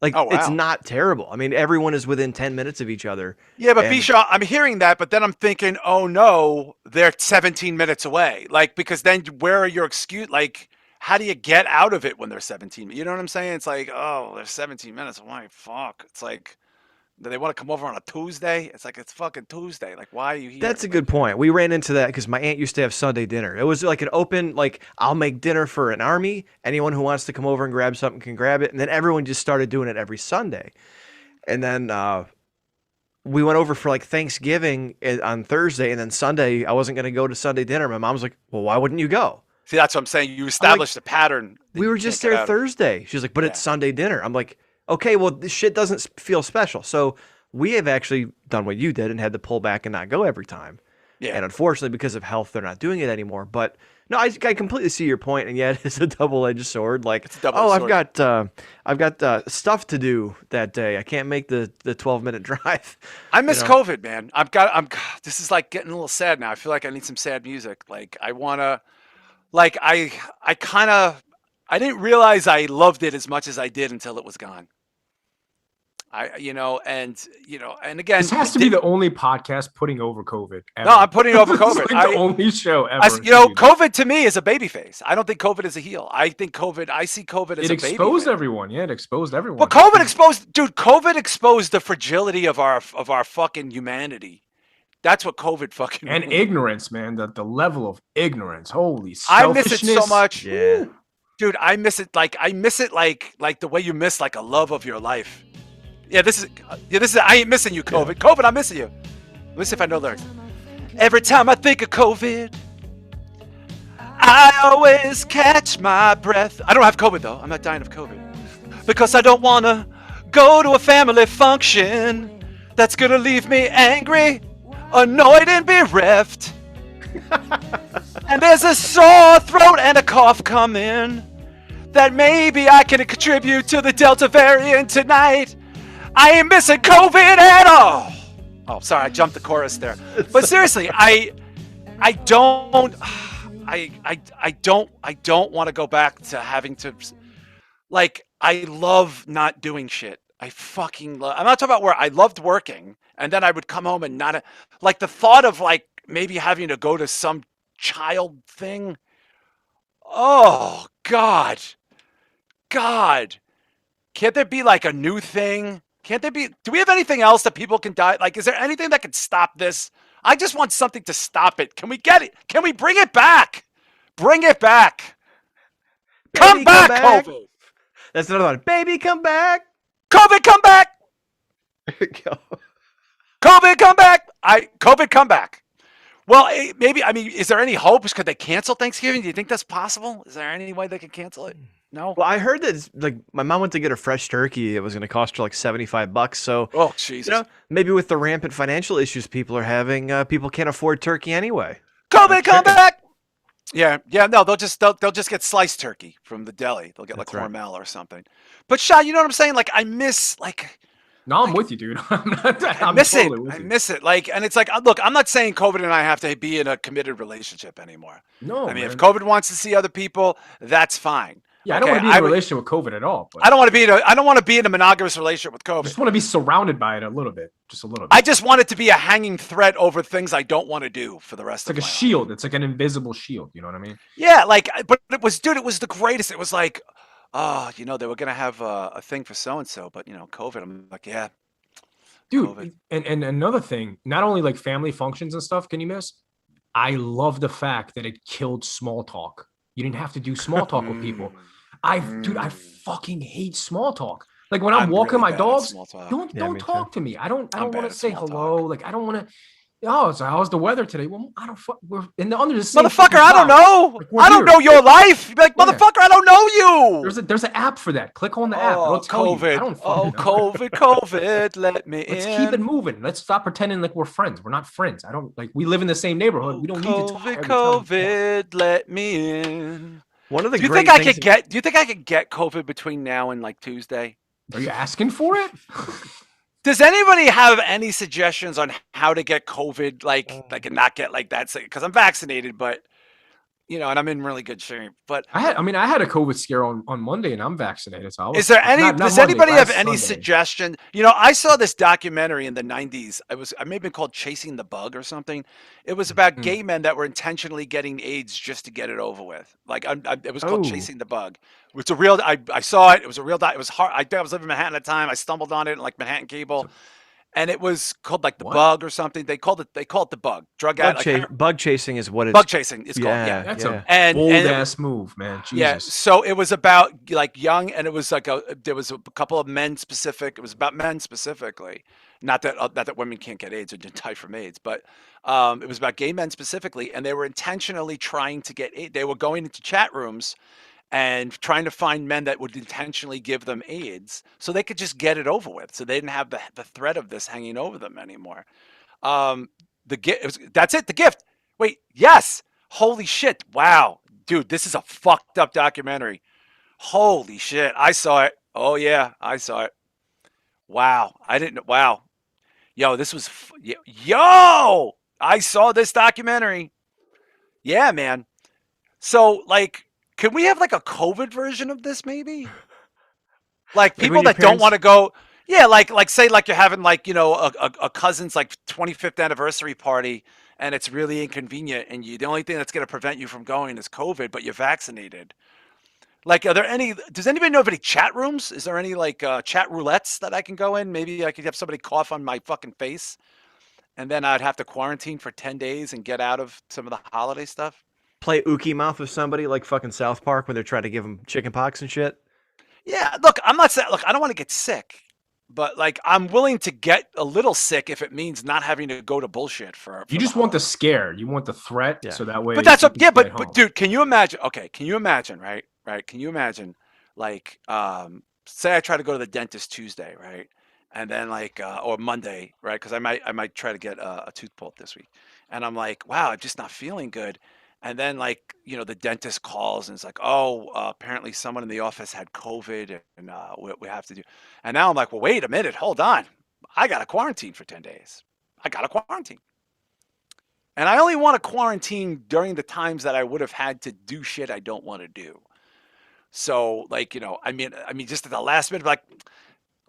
Like, It's not terrible. I mean, everyone is within 10 minutes of each other. Yeah, but Bisha, I'm hearing that, but then I'm thinking, oh no, they're 17 minutes away. Like, because then where are your excuse? Like, how do you get out of it when they're 17? You know what I'm saying? It's like, oh, they're 17 minutes away. Fuck. It's like, Do they want to come over on a Tuesday? It's like, it's fucking Tuesday. Like, why are you here? That's a good point. We ran into that because my aunt used to have Sunday dinner. It was like an open, like, I'll make dinner for an army. Anyone who wants to come over and grab something can grab it. And then everyone just started doing it every Sunday. And then we went over for like Thanksgiving on Thursday. And then Sunday, I wasn't going to go to Sunday dinner. My mom's like, well, why wouldn't you go? See, that's what I'm saying. You established a pattern. We were just there Thursday. She's like, but it's Sunday dinner. I'm like, okay, well, this shit doesn't feel special. So we have actually done what you did and had to pull back and not go every time. Yeah. And unfortunately, because of health, they're not doing it anymore. But no, I completely see your point, and yet it's a double-edged sword. Like, I've got stuff to do that day. I can't make the 12-minute drive. I miss COVID, man. This is like getting a little sad now. I feel like I need some sad music. Like, I wanna, like, I didn't realize I loved it as much as I did until it was gone. And again, this has to be the only podcast putting over COVID ever. No, I'm putting over COVID. Like the only show ever. COVID to me is a baby face. I don't think COVID is a heel. I see COVID as a baby face. It exposed everyone. Yeah, it exposed everyone. But COVID exposed the fragility of our fucking humanity. That's what COVID fucking and means. Ignorance, man. The level of ignorance. Holy selfishness. I miss it so much. Yeah. Dude, I miss it like the way you miss like a love of your life. This is I ain't missing you, COVID. Yeah. COVID, I'm missing you. Let me see if I know lyrics. Every time I think of COVID, I always catch my breath. I don't have COVID though. I'm not dying of COVID. Because I don't want to go to a family function that's going to leave me angry, annoyed, and bereft. And there's a sore throat and a cough coming that maybe I can contribute to the Delta variant tonight. I ain't missing COVID at all. Oh, sorry, I jumped the chorus there. But seriously, I don't want to go back to having to, like, I love not doing shit. I fucking love. I'm not talking about where I loved working, and then I would come home and not like the thought of like maybe having to go to some child thing. Oh God. Can't there be like a new thing? Can't there be? Do we have anything else that people can die? Like, is there anything that can stop this? I just want something to stop it. Can we get it? Can we bring it back? Bring it back. Come back, COVID. That's another one. Baby, come back. COVID, come back. There we go. COVID, come back. COVID, come back. Well, maybe, I mean, is there any hope? Could they cancel Thanksgiving? Do you think that's possible? Is there any way they could cancel it? No. Well, I heard that like my mom went to get a fresh turkey. It was going to cost her like $75. So, oh Jesus! Maybe with the rampant financial issues people are having, people can't afford turkey anyway. COVID, come back. Yeah. No, they'll just get sliced turkey from the deli. They'll get like Hormel or something. But Sha, you know what I'm saying? Like I miss like. No, I'm with you, dude. I miss it. Like, and it's like, look, I'm not saying COVID and I have to be in a committed relationship anymore. No, I mean, if COVID wants to see other people, that's fine. Yeah, okay, I don't want to be in a relationship with COVID at all. But I don't want to be in a monogamous relationship with COVID. I just want to be surrounded by it a little bit, just a little bit. I just want it to be a hanging threat over things I don't want to do for the rest of my life. It's like a shield. It's like an invisible shield. You know what I mean? Yeah, like, but it was the greatest. It was like, oh, they were gonna have a thing for so and so, but COVID. I'm like, yeah, dude. And another thing, not only like family functions and stuff. Can you miss? I love the fact that it killed small talk. You didn't have to do small talk with people. I fucking hate small talk. Like when I'm walking really my dogs, don't talk to me. I don't want to say hello. Talk. Like I don't want to. Oh, so how's the weather today? Well, I don't. We're in the under the same motherfucker. I don't know. Like, I don't know your life. You'd be like, motherfucker, I don't know you. There's an app for that. Click on the app. It'll tell COVID. You. I don't COVID. Let me in. Let's keep it moving. Let's stop pretending like we're friends. We're not friends. I don't like. We live in the same neighborhood. We don't need to talk. COVID, let me in. One of the do you think I could get COVID between now and like Tuesday? Are you asking for it? Does anybody have any suggestions on how to get COVID, like and not get like that? Because I'm vaccinated, but and I'm in really good shape. But I had a COVID scare on Monday, and I'm vaccinated. So is there any? Does anybody have any suggestion? I saw this documentary in the '90s. I may have been called "Chasing the Bug" or something. It was about gay men that were intentionally getting AIDS just to get it over with. Like it was called "Chasing the Bug." It's a real. I saw it. It was a real. It was hard. I was living in Manhattan at the time. I stumbled on it in like Manhattan Cable. and it was called like the What? Bug or something. They called it the Bug. Drug addict. Bug chasing is what it's. Bug chasing. It's called. Yeah, Yeah. That's yeah. a bold And ass move, man. yeah, Jesus. so it was about like young, and it was like there was a couple of men specific. It was about men specifically, not that women can't get AIDS or die from AIDS, but it was about gay men specifically, and they were intentionally trying to get AIDS. They were going into chat rooms and trying to find men that would intentionally give them AIDS, so they could just get it over with, so they didn't have the threat of this hanging over them anymore. Um, the gift. That's it. The gift. Wait. Yes. Holy shit. Wow. Dude, this is a fucked up documentary. Holy shit. I saw it. Oh yeah, I saw it. Wow. I didn't. Wow. Yo, this was. Yo. I saw this documentary. Yeah, man. So like, can we have like a COVID version of this maybe? Like Like people when your that don't parents. want to go. Yeah, like say like you're having like a cousin's like 25th anniversary party, and it's really inconvenient, and the only thing that's going to prevent you from going is COVID, but you're vaccinated. Like, are there any? Does anybody know of any chat rooms? Is there any like chat roulettes that I can go in? Maybe I could have somebody cough on my fucking face, and then I'd have to quarantine for 10 days and get out of some of the holiday stuff. Play Ookie Mouth with somebody like fucking South Park when they're trying to give them chicken pox and shit. Yeah, look, I'm not saying. Look, I don't want to get sick, but like I'm willing to get a little sick if it means not having to go to bullshit for. You the just want the holidays. scare. You want the threat, Yeah. so that way. But that's you what. can Yeah, stay at but home. dude, can you imagine? Okay, can you imagine? Right, right. Can you imagine? Like, say I try to go to the dentist Tuesday, right, and then like or Monday, right? Because I might try to get a tooth pulled this week, and I'm like, wow, I'm just not feeling good. And then like the dentist calls and it's like, oh, apparently someone in the office had COVID, and we have to do. And now I'm like, well, wait a minute, hold on, I got to quarantine for 10 days. I got to quarantine. And I only want to quarantine during the times that I would have had to do shit I don't want to do. So, like, I mean, just at the last minute, like,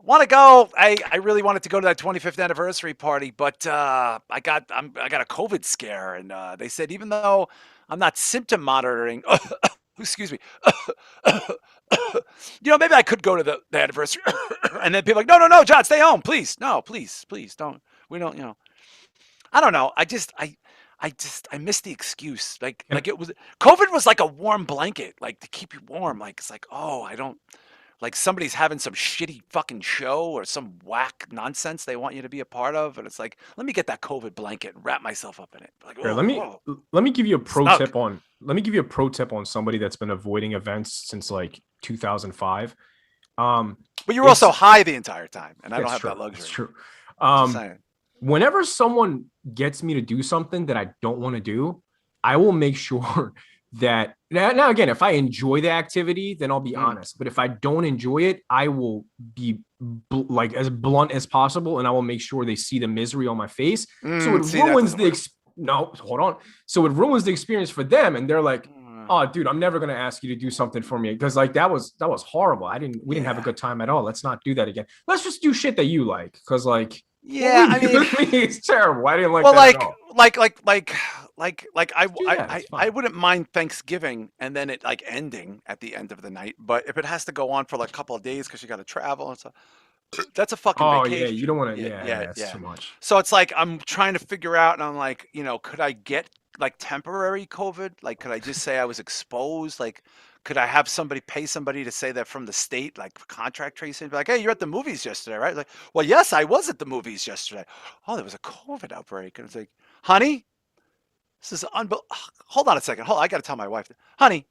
want to go. I really wanted to go to that 25th anniversary party, but I got a COVID scare, and they said even though I'm not symptom monitoring, excuse me, maybe I could go to the anniversary, and then people are like, no, no, no, John, stay home, please, no, please don't. We don't. I don't know. I miss the excuse. Like it was COVID was like a warm blanket, like to keep you warm. Like it's like, oh, I don't like somebody's having some shitty fucking show or some whack nonsense they want you to be a part of, and it's like, let me get that COVID blanket and wrap myself up in it. Like, Here, oh, let me give you a pro snug. tip on let me give you a pro tip on somebody that's been avoiding events since like 2005. But you were also high the entire time, and I don't It's have true. that luxury. It's true. Just saying. Whenever someone gets me to do something that I don't want to do, I will make sure that now again, if I enjoy the activity, then I'll be honest. But if I don't enjoy it, I will be like as blunt as possible, and I will make sure they see the misery on my face. So it ruins no, hold on. So it ruins the experience for them, and they're like, "Oh, dude, I'm never gonna ask you to do something for me because like that was horrible. We didn't have a good time at all. Let's not do that again. Let's just do shit that you like because like." Yeah, I mean, it's terrible. I didn't like that at all. I wouldn't mind Thanksgiving and then it like ending at the end of the night. But if it has to go on for like a couple of days because you got to travel and stuff, that's a fucking vacation. Yeah, you don't want to. Yeah, it's too much. So it's like I'm trying to figure out, and I'm like, could I get like temporary COVID? Like, could I just say I was exposed? Like, could I have pay somebody to say that from the state, like contract tracing? Be like, hey, you're at the movies yesterday, right? Like, well, yes, I was at the movies yesterday. Oh, there was a COVID outbreak. And it's like, honey, this is hold on a second. I got to tell my wife, honey,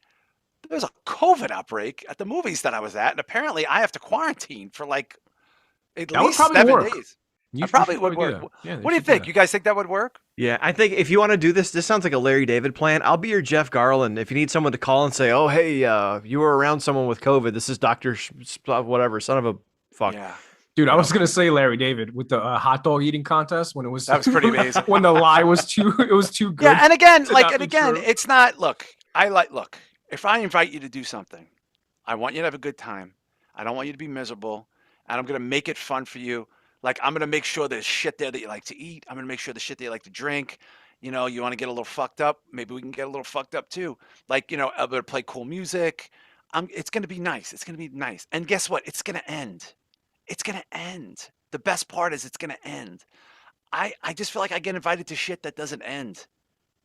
there's a COVID outbreak at the movies that I was at. And apparently I have to quarantine for like at least 7 days. I probably would work. Yeah, what do you think? You guys think that would work? Yeah, I think if you want to do this sounds like a Larry David plan. I'll be your Jeff Garland. If you need someone to call and say, oh, hey, you were around someone with COVID. This is Dr. whatever, son of a fuck. Yeah. Dude, I was going to say Larry David with the hot dog eating contest when it was. That was pretty amazing. When the lie was too good. Yeah, and again, it's not, look, if I invite you to do something, I want you to have a good time. I don't want you to be miserable. And I'm going to make it fun for you. Like, I'm going to make sure there's shit there that you like to eat. I'm going to make sure there's shit that you like to drink. You want to get a little fucked up. Maybe we can get a little fucked up too. Like, I'm going to play cool music. It's going to be nice. It's going to be nice. And guess what? It's going to end. It's going to end. The best part is it's going to end. I just feel like I get invited to shit that doesn't end.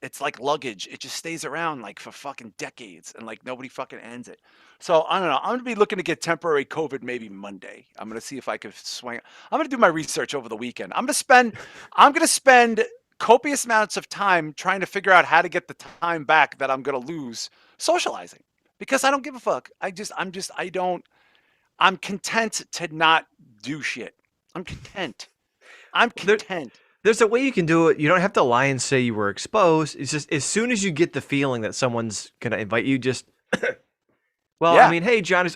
It's like luggage. It just stays around like for fucking decades and like nobody fucking ends it. So I don't know. I'm gonna be looking to get temporary COVID maybe Monday. I'm gonna see if I could swing. I'm gonna do my research over the weekend. I'm gonna spend copious amounts of time trying to figure out how to get the time back that I'm gonna lose socializing because I don't give a fuck. I'm content to not do shit. I'm content. I'm content. There's a way you can do it. You don't have to lie and say you were exposed. It's just as soon as you get the feeling that someone's gonna invite you, just well, Yeah. I mean, hey, John,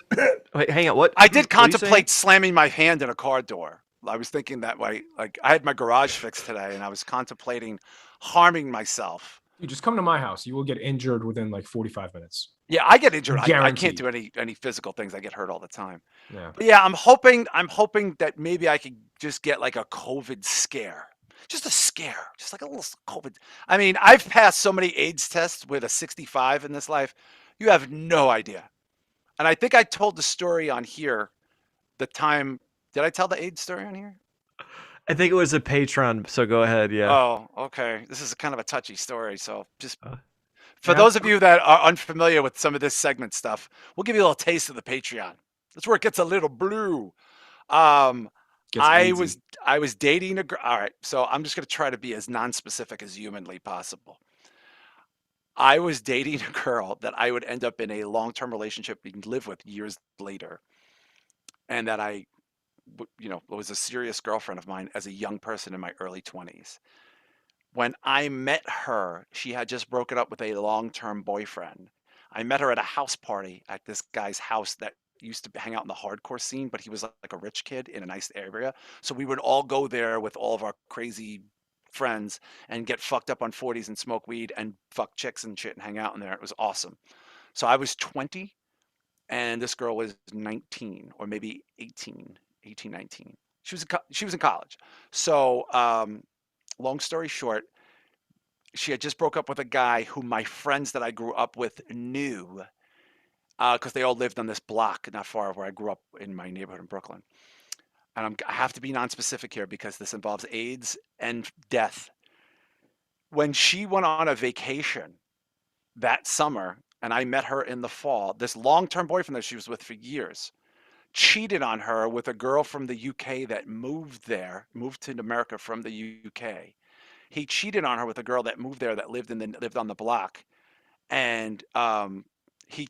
wait, hang on. What I did what are you contemplate saying? slamming my hand in a car door. I was thinking that way. Like I had my garage fixed today, and I was contemplating harming myself. You just come to my house. You will get injured within like 45 minutes. Yeah, I get injured. I can't Guaranteed. do any physical things. I get hurt all the time. Yeah. But yeah, I'm hoping that maybe I could just get like a COVID scare. Just a scare. Just like a little COVID. I mean, I've passed so many AIDS tests with a 65 in this life. You have no idea. And I think I told the story on here the time. Did I tell the AIDS story on here? I think it was a Patreon, so go ahead. Yeah. Oh, okay. This is kind of a touchy story. So just Uh, for yeah. those of you that are unfamiliar with some of this segment stuff, we'll give you a little taste of the Patreon. That's where it gets a little blue. Gets I easy. was dating a girl. All right. So I'm just going to try to be as non-specific as humanly possible. I was dating a girl that I would end up in a long-term relationship and live with years later. And that was a serious girlfriend of mine as a young person in my early 20s. When I met her, she had just broken up with a long-term boyfriend. I met her at a house party at this guy's house that used to hang out in the hardcore scene, but he was like a rich kid in a nice area. So we would all go there with all of our crazy friends and get fucked up on 40s and smoke weed and fuck chicks and shit and hang out in there. It was awesome. So I was 20 and this girl was 19 or maybe 18, 19. She was in college. So long story short, she had just broke up with a guy who my friends that I grew up with knew because they all lived on this block not far where I grew up in my neighborhood in Brooklyn. And I have to be non-specific here because this involves AIDS and death. When she went on a vacation that summer, and I met her in the fall, this long-term boyfriend that she was with for years cheated on her with a girl from the UK that moved to America from the UK. He cheated on her with a girl that moved there that lived on the block, and he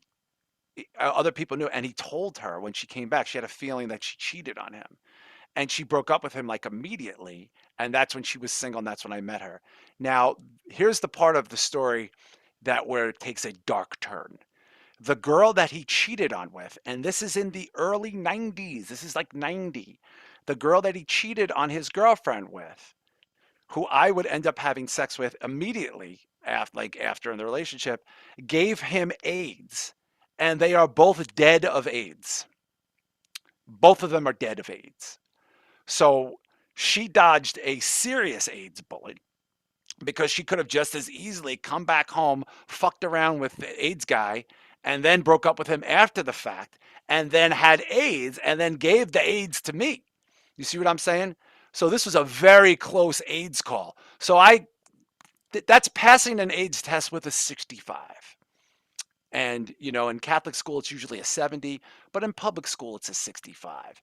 other people knew, and he told her when she came back. She had a feeling that she cheated on him, and she broke up with him like immediately. And that's when she was single, and that's when I met her. Now, here's the part of the story where it takes a dark turn. The girl that he cheated on with, and this is in the early 90s. This is like 90. The girl that he cheated on his girlfriend with, who I would end up having sex with immediately after in the relationship, gave him AIDS, and they are both dead of AIDS. Both of them are dead of AIDS. So she dodged a serious AIDS bullet because she could have just as easily come back home, fucked around with the AIDS guy, and then broke up with him after the fact, and then had AIDS, and then gave the AIDS to me. You see what I'm saying? So this was a very close AIDS call. So that's passing an AIDS test with a 65. And, in Catholic school, it's usually a 70, but in public school, it's a 65.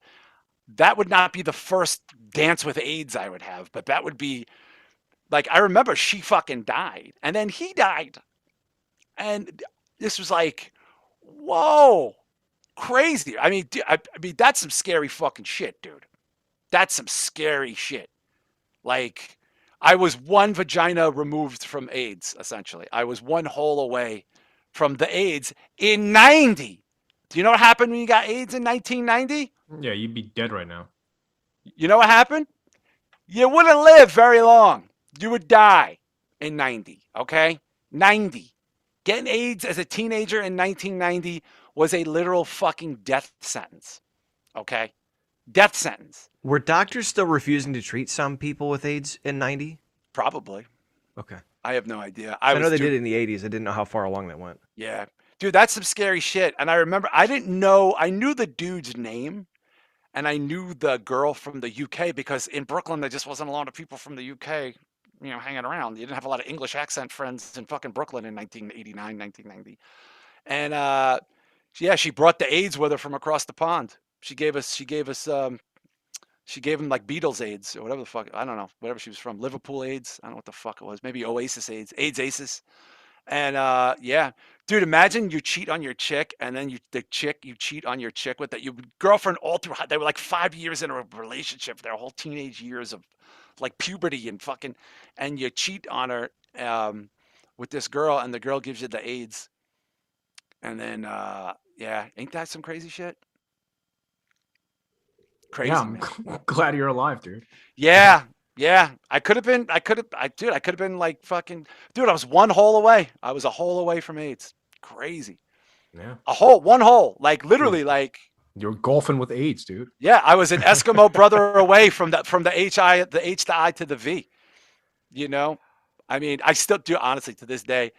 That would not be the first dance with AIDS I would have, but that would be like, I remember she fucking died and then he died. And this was like, whoa, crazy. I mean, that's some scary fucking shit, dude. That's some scary shit. Like, I was one vagina removed from AIDS, essentially. I was one hole away from the AIDS in 90. Do you know what happened when you got AIDS in 1990? Yeah, you'd be dead right now. You know what happened? You wouldn't live very long. You would die in 90, okay? 90. Getting AIDS as a teenager in 1990 was a literal fucking death sentence, okay? Death sentence. Were doctors still refusing to treat some people with AIDS in 90? Probably. Okay. I have no idea. I know they did it in the 80s. I didn't know how far along that went. Yeah. Dude, that's some scary shit. And I remember, I didn't know, I knew the dude's name. and I knew the girl from the UK because in Brooklyn there just wasn't a lot of people from the UK, hanging around. You didn't have a lot of English accent friends in fucking Brooklyn in 1989, 1990. And yeah, she brought the AIDS with her from across the pond. She gave him like Beatles AIDS or whatever the fuck. I don't know, whatever she was from. Liverpool AIDS. I don't know what the fuck it was. Maybe Oasis AIDS. AIDS Aces. And yeah, dude, imagine you cheat on your chick, and then you cheat on your chick with that your girlfriend all through. They were like 5 years in a relationship, their whole teenage years of like puberty and fucking, and you cheat on her with this girl, and the girl gives you the AIDS, and then yeah, ain't that some crazy shit? Crazy, Yeah, I'm man. glad you're alive, dude. Yeah, yeah. Dude, I could have been like fucking, dude, I was one hole away. I was a hole away from AIDS. Crazy. Yeah. One hole. Like literally, like, You're golfing with AIDS, dude. yeah, I was an Eskimo brother away from the H to I to the V. You know? I mean, I still do, honestly, to this day.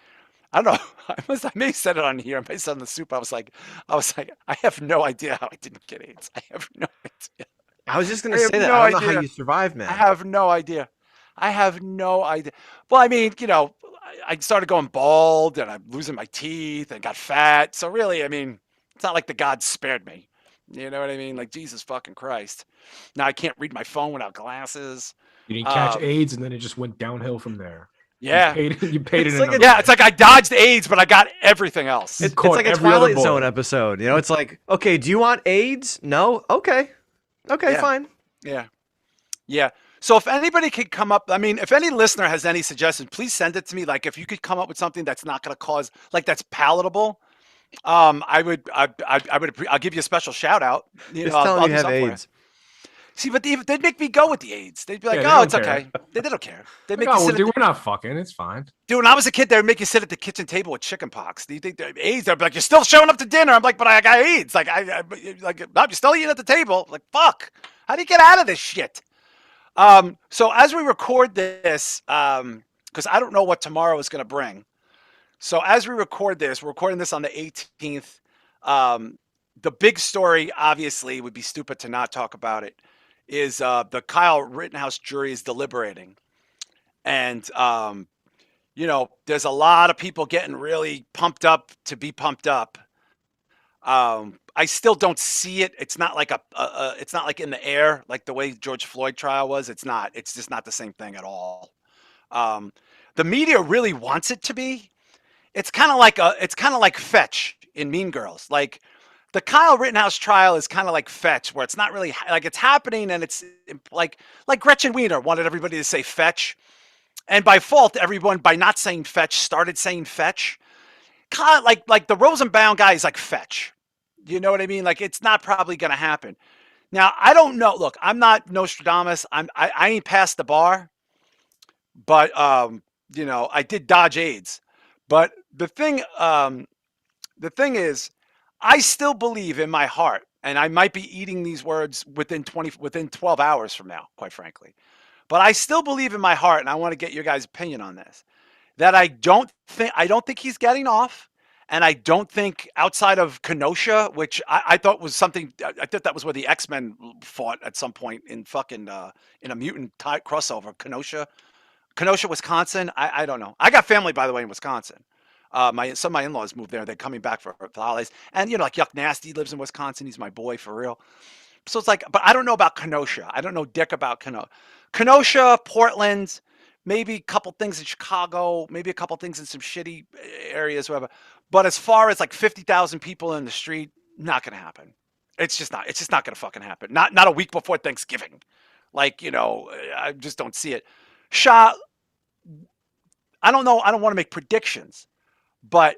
I don't know. I may have said it on here. I may have said it on the soup. I was like, I have no idea how I didn't get AIDS. I have no idea. I was just I gonna have say that. no I don't know how idea. you survive, I man. have no idea. I have no idea. Well, I mean, I started going bald and I'm losing my teeth and got fat. So really, I mean, it's not like the gods spared me. You know what I mean? Like Jesus fucking Christ. Now I can't read my phone without glasses. You didn't catch AIDS, and then it just went downhill from there. Yeah. You paid It's it. like Yeah, it's like I dodged AIDS, but I got everything else. It's caught like a every other Twilight Zone bullet. episode. It's like, okay, do you want AIDS? No. Okay, Yeah. fine. Yeah. Yeah. So if anybody could come up, I mean, if any listener has any suggestions, please send it to me. Like if you could come up with something that's not going to cause, like that's palatable, I'll give you a special shout out. Just tell them I'll you do have something for you. AIDS. See, but they'd make me go with the AIDS. They'd be like, Yeah, they oh, don't it's care. okay. They don't care. They'd Like, make you oh, sit dude, at we're not fucking. It's fine. dude, when I was a kid, they would make you sit at the kitchen table with chicken pox. Do you think they're AIDS? They'd be like, you're still showing up to dinner. I'm like, but I got AIDS. Like, no, you're still eating at the table. Like, fuck. How do you get out of this shit? So as we record this, because I don't know what tomorrow is going to bring. So as we record this, we're recording this on the 18th. The big story, obviously, would be stupid to not talk about it, is the Kyle Rittenhouse jury is deliberating. And, there's a lot of people getting really pumped up to be pumped up. I still don't see it. It's not like it's not like in the air, like the way George Floyd trial was. It's not. It's just not the same thing at all. The media really wants it to be. It's kind of like Fetch in Mean Girls. Like the Kyle Rittenhouse trial is kind of like Fetch, where it's not really like it's happening, and it's like Gretchen Wiener wanted everybody to say Fetch, and by fault, everyone by not saying Fetch started saying Fetch. Kind of like the Rosenbaum guy is like Fetch. You know what I mean? Like it's not probably going to happen. Now I don't know. Look, I'm not Nostradamus. I ain't past the bar, but I did dodge AIDS. But the thing is, I still believe in my heart, and I might be eating these words within 12 hours from now, quite frankly. But I still believe in my heart, and I want to get your guys' opinion on this. That I don't think he's getting off, and I don't think outside of Kenosha, which I thought was something. I thought that was where the X-Men fought at some point in fucking in a mutant type crossover. Kenosha, Wisconsin. I don't know. I got family, by the way, in Wisconsin. Some of my in-laws moved there. They're coming back for the holidays. And like Yuck Nasty lives in Wisconsin. He's my boy for real. So it's like, but I don't know about Kenosha. I don't know dick about Kenosha, Portland, maybe a couple things in Chicago, maybe a couple things in some shitty areas, whatever. But as far as like 50,000 people in the street, not gonna happen. It's just not gonna fucking happen. Not a week before Thanksgiving. Like, I just don't see it. Shah, I don't know. I don't want to make predictions, but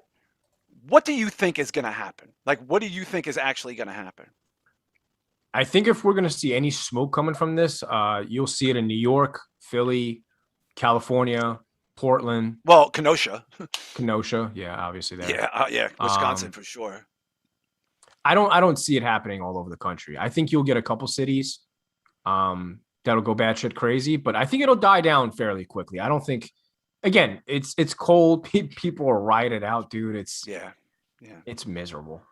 what do you think is going to happen? Like, what do you think is actually going to happen? I think if we're going to see any smoke coming from this, you'll see it in New York, Philly, California, Portland. Well, Kenosha. Yeah, obviously there. Yeah, Wisconsin for sure. I don't see it happening all over the country. I think you'll get a couple cities that'll go batshit crazy, but I think it'll die down fairly quickly. I don't think. Again, it's cold. People are rioted out, dude. It's miserable,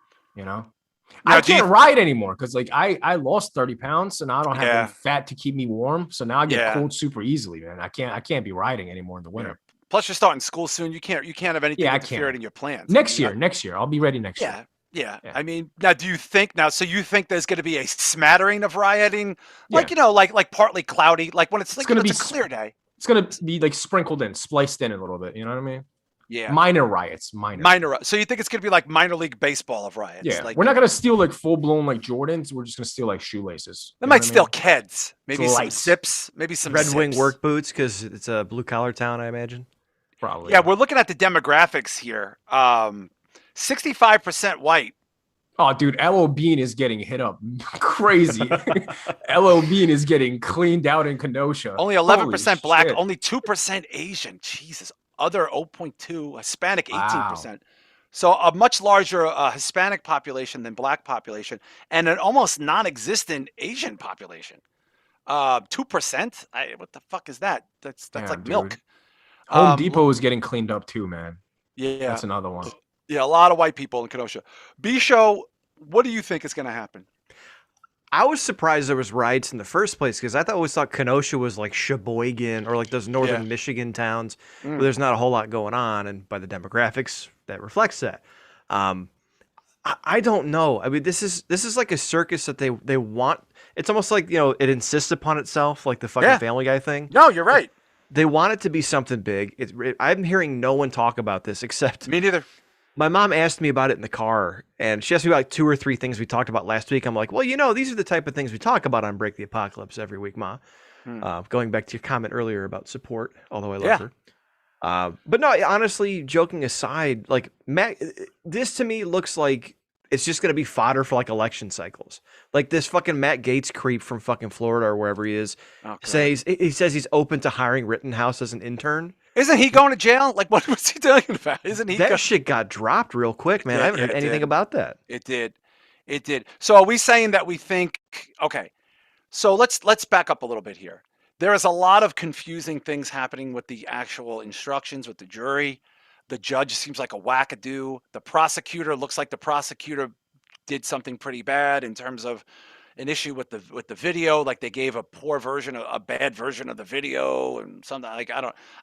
Now, I can't ride anymore because like I lost 30 pounds, and I don't have any fat to keep me warm. So now I get cold super easily, man. I can't be riding anymore in the winter. Plus, you're starting school soon. You can't have anything interfering in your plans. Next year, I'll be ready next year. Yeah. I mean, now, do you think so you think there's going to be a smattering of rioting, like like partly cloudy, like when it's like it's a clear day. It's gonna be like sprinkled in, spliced in a little bit. You know what I mean? Yeah. Minor riots. So you think it's gonna be like minor league baseball of riots? Yeah. Like, we're not gonna steal like full blown like Jordans. We're just gonna steal like shoelaces. They might steal Keds, maybe some zips, maybe some Red Wing work boots because it's a blue collar town, I imagine. Probably. Yeah, we're looking at the demographics here. 65% white. Oh, dude, L.O. Bean is getting hit up crazy. L.O. Bean is getting cleaned out in Kenosha. Only 11% black, only 2% Asian. Jesus. Other 0.2, Hispanic 18%. Wow. So a much larger Hispanic population than black population, and an almost non-existent Asian population. 2%? What the fuck is that? That's like dude. Milk. Home Depot is getting cleaned up too, man. Yeah. That's another one. Yeah, a lot of white people in Kenosha. B-Show, what do you think is going to happen? I was surprised there was riots in the first place because I always thought Kenosha was like Sheboygan or like those northern Michigan towns where there's not a whole lot going on, and by the demographics that reflects that. I don't know. I mean, this is like a circus that they want. It's almost like it insists upon itself, like the fucking Family Guy thing. No, you're right. They want it to be something big. I'm hearing no one talk about this except me neither. My mom asked me about it in the car, and she asked me about like 2 or 3 things we talked about last week. I'm like, well, these are the type of things we talk about on Break the Apocalypse every week, Ma. Going back to your comment earlier about support, although I love her. But no, honestly, joking aside, like Matt, this to me looks like it's just going to be fodder for like election cycles. Like this fucking Matt Gaetz creep from fucking Florida or wherever he is he says he's open to hiring Rittenhouse as an intern. Isn't he going to jail? Like, what was he talking about? Isn't he? That shit got dropped real quick, man. I haven't heard anything about that. It did. So are we saying that we think? Okay, so let's back up a little bit here. There is a lot of confusing things happening with the actual instructions with the jury. The judge seems like a wackadoo. The prosecutor looks like the prosecutor did something pretty bad in terms of an issue with the video, like they gave a bad version of the video and something like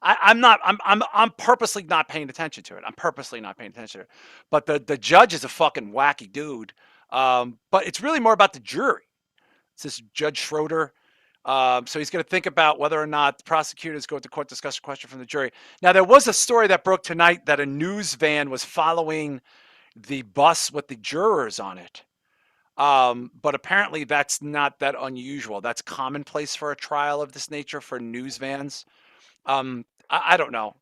I'm purposely not paying attention to it. But the judge is a fucking wacky dude. But it's really more about the jury. It's this Judge Schroeder. So he's going to think about whether or not the prosecutors go to court, discuss a question from the jury. Now, there was a story that broke tonight that a news van was following the bus with the jurors on it. But apparently that's not that unusual. That's commonplace for a trial of this nature for news vans. I don't know.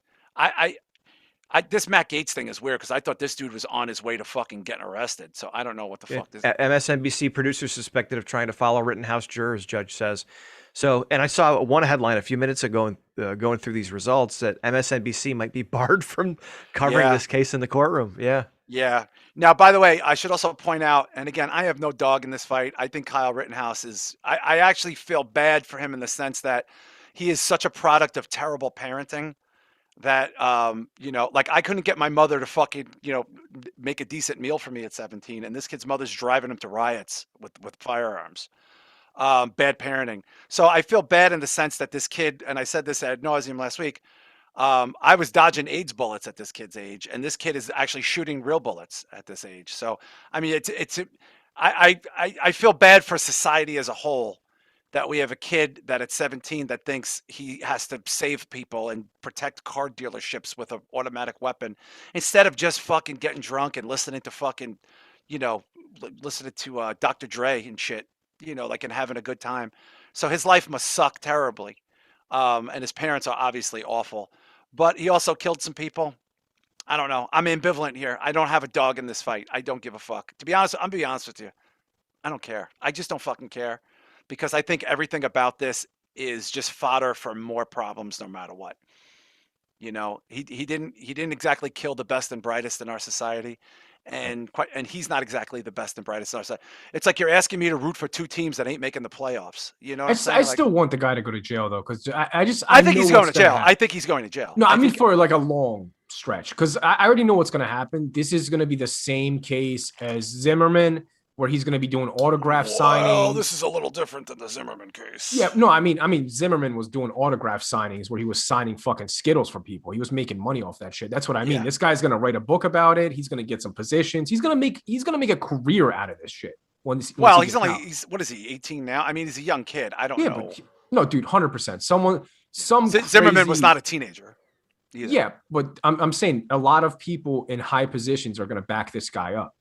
This Matt Gaetz thing is weird because I thought this dude was on his way to fucking getting arrested. So I don't know what the fuck this is. MSNBC producer suspected of trying to follow Rittenhouse jurors, judge says. So, and I saw one headline a few minutes ago going through these results that MSNBC might be barred from covering this case in the courtroom. Yeah. Yeah. Now, by the way, I should also point out, and again, I have no dog in this fight. I think Kyle Rittenhouse I actually feel bad for him in the sense that he is such a product of terrible parenting that, like I couldn't get my mother to fucking, make a decent meal for me at 17. And this kid's mother's driving him to riots with firearms. Bad parenting. So I feel bad in the sense that this kid, and I said this ad nauseum last week, I was dodging AIDS bullets at this kid's age, and this kid is actually shooting real bullets at this age. So, I mean, I feel bad for society as a whole that we have a kid that at 17 that thinks he has to save people and protect car dealerships with an automatic weapon instead of just fucking getting drunk and listening to fucking, listening to Dr. Dre and shit, like and having a good time. So his life must suck terribly. And his parents are obviously awful. But he also killed some people. I don't know. I'm ambivalent here. I don't have a dog in this fight. I don't give a fuck. To be honest, I'm going to be honest with you. I don't care. I just don't fucking care. Because I think everything about this is just fodder for more problems no matter what. He didn't exactly kill the best and brightest in our society. And he's not exactly the best and brightest in our society. It's like you're asking me to root for 2 teams that ain't making the playoffs. I still want the guy to go to jail though, because I think he's going to jail. I think he's going to jail. No, I mean for like a long stretch, because I already know what's going to happen. This is going to be the same case as Zimmerman where he's going to be doing autograph Well, signings. this is a little different than the Zimmerman case. Yeah, no, I mean, Zimmerman was doing autograph signings where he was signing fucking Skittles for people. He was making money off that shit. That's what I mean. Yeah. This guy's going to write a book about it. He's going to get some positions. He's going to make a career out of this shit. Once he's what is he, 18 now? I mean, he's a young kid. I don't know. But, no, dude, 100%. Zimmerman was not a teenager either. Yeah, but I'm saying a lot of people in high positions are going to back this guy up.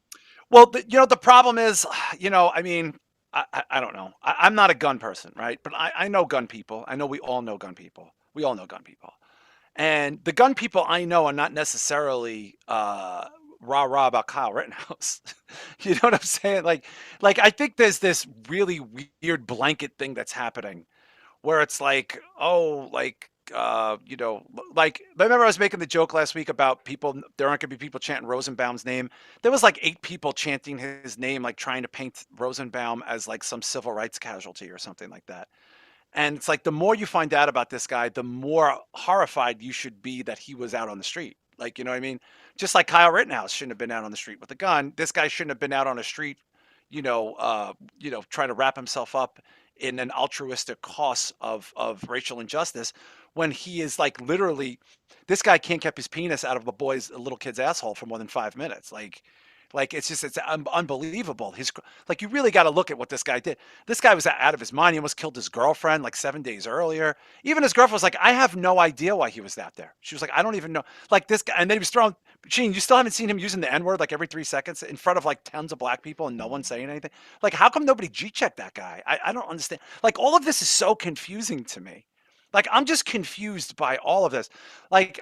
Well, the problem is, I mean, I don't know. I'm not a gun person, right? But I know gun people. I know we all know gun people. We all know gun people. And the gun people I know are not necessarily rah-rah about Kyle Rittenhouse. You know what I'm saying? Like I think there's this really weird blanket thing that's happening where it's like, oh, like, like, remember I was making the joke last week about people, there aren't going to be people chanting Rosenbaum's name. There was like 8 people chanting his name, like trying to paint Rosenbaum as like some civil rights casualty or something like that. And it's like, the more you find out about this guy, the more horrified you should be that he was out on the street. Like, you know what I mean? Just like Kyle Rittenhouse shouldn't have been out on the street with a gun. This guy shouldn't have been out on the street, trying to wrap himself up in an altruistic cause of racial injustice, when he is like, literally, this guy can't keep his penis out of a little kid's asshole for more than 5 minutes. Like it's unbelievable. Like, you really got to look at what this guy did. This guy was out of his mind. He almost killed his girlfriend like 7 days earlier. Even his girlfriend was like, I have no idea why he was out there. She was like, I don't even know. Like, this guy, and then he was throwing. Sheen, you still haven't seen him using the N-word like every 3 seconds in front of like tons of black people and no one saying anything. Like, how come nobody G-checked that guy? I don't understand. Like, all of this is so confusing to me. Like, I'm just confused by all of this. Like,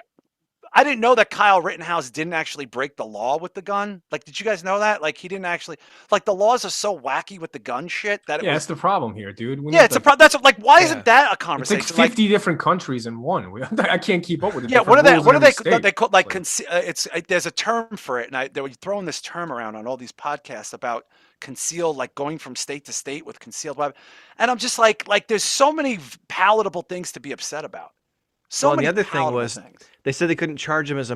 I didn't know that Kyle Rittenhouse didn't actually break the law with the gun. Like, did you guys know that? Like, he didn't actually, like, the laws are so wacky with the gun shit that that's the problem here, dude. It's a problem. That's like, why isn't that a conversation? It's like 50 different countries in one. I can't keep up with it. Yeah, what are they call like there's a term for it, and they were throwing this term around on all these podcasts about concealed, like going from state to state with concealed weapon. And I'm just like there's so many palatable things to be upset about. So the other thing was, they said they couldn't charge him as a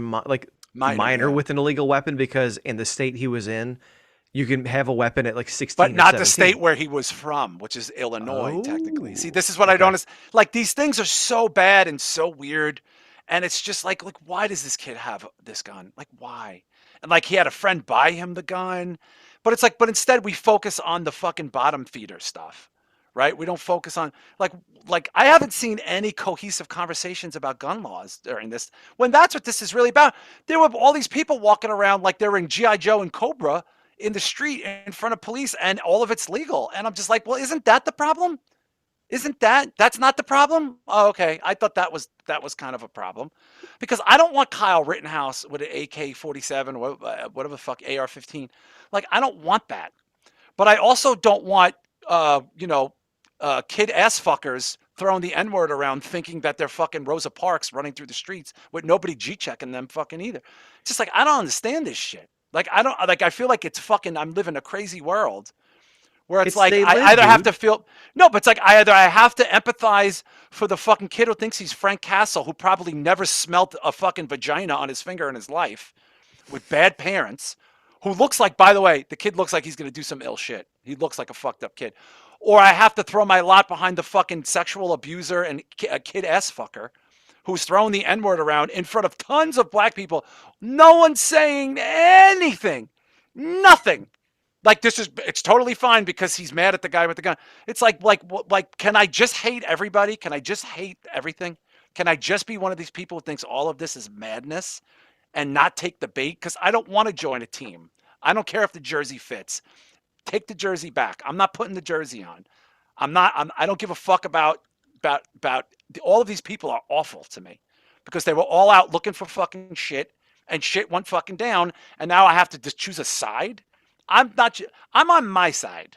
minor with an illegal weapon because in the state he was in, you can have a weapon at like 16 but not 17. The state where he was from, which is Illinois, technically. See, this is what I don't, like, these things are so bad and so weird. And it's just like, why does this kid have this gun? Like, why? And like, he had a friend buy him the gun, but it's like, but instead we focus on the fucking bottom feeder stuff. Right? We don't focus on like I haven't seen any cohesive conversations about gun laws during this, when that's what this is really about. There were all these people walking around like they were in G.I. Joe and Cobra in the street in front of police, and all of it's legal. And I'm just like, well, isn't that the problem? That's not the problem? Oh, okay. I thought that was kind of a problem, because I don't want Kyle Rittenhouse with an AK-47 or whatever the fuck, AR-15. Like, I don't want that. But I also don't want kid ass fuckers throwing the N-word around thinking that they're fucking Rosa Parks running through the streets with nobody G-checking them fucking either. It's just like, I don't understand this shit. Like, I feel like it's fucking, I'm living a crazy world where it's like, I either have to feel, no, but it's like, I have to empathize for the fucking kid who thinks he's Frank Castle, who probably never smelt a fucking vagina on his finger in his life, with bad parents, who looks like, by the way, the kid looks like he's going to do some ill shit. He looks like a fucked up kid. Or I have to throw my lot behind the fucking sexual abuser and a kid ass fucker who's throwing the N-word around in front of tons of black people. No one's saying anything. Nothing. Like, it's totally fine because he's mad at the guy with the gun. It's like, can I just hate everybody? Can I just hate everything? Can I just be one of these people who thinks all of this is madness and not take the bait? Because I don't want to join a team. I don't care if the jersey fits. Take the jersey back. I'm not putting the jersey on. I don't give a fuck about all of these people are awful to me, because they were all out looking for fucking shit, and shit went fucking down. And now I have to just choose a side. I'm on my side.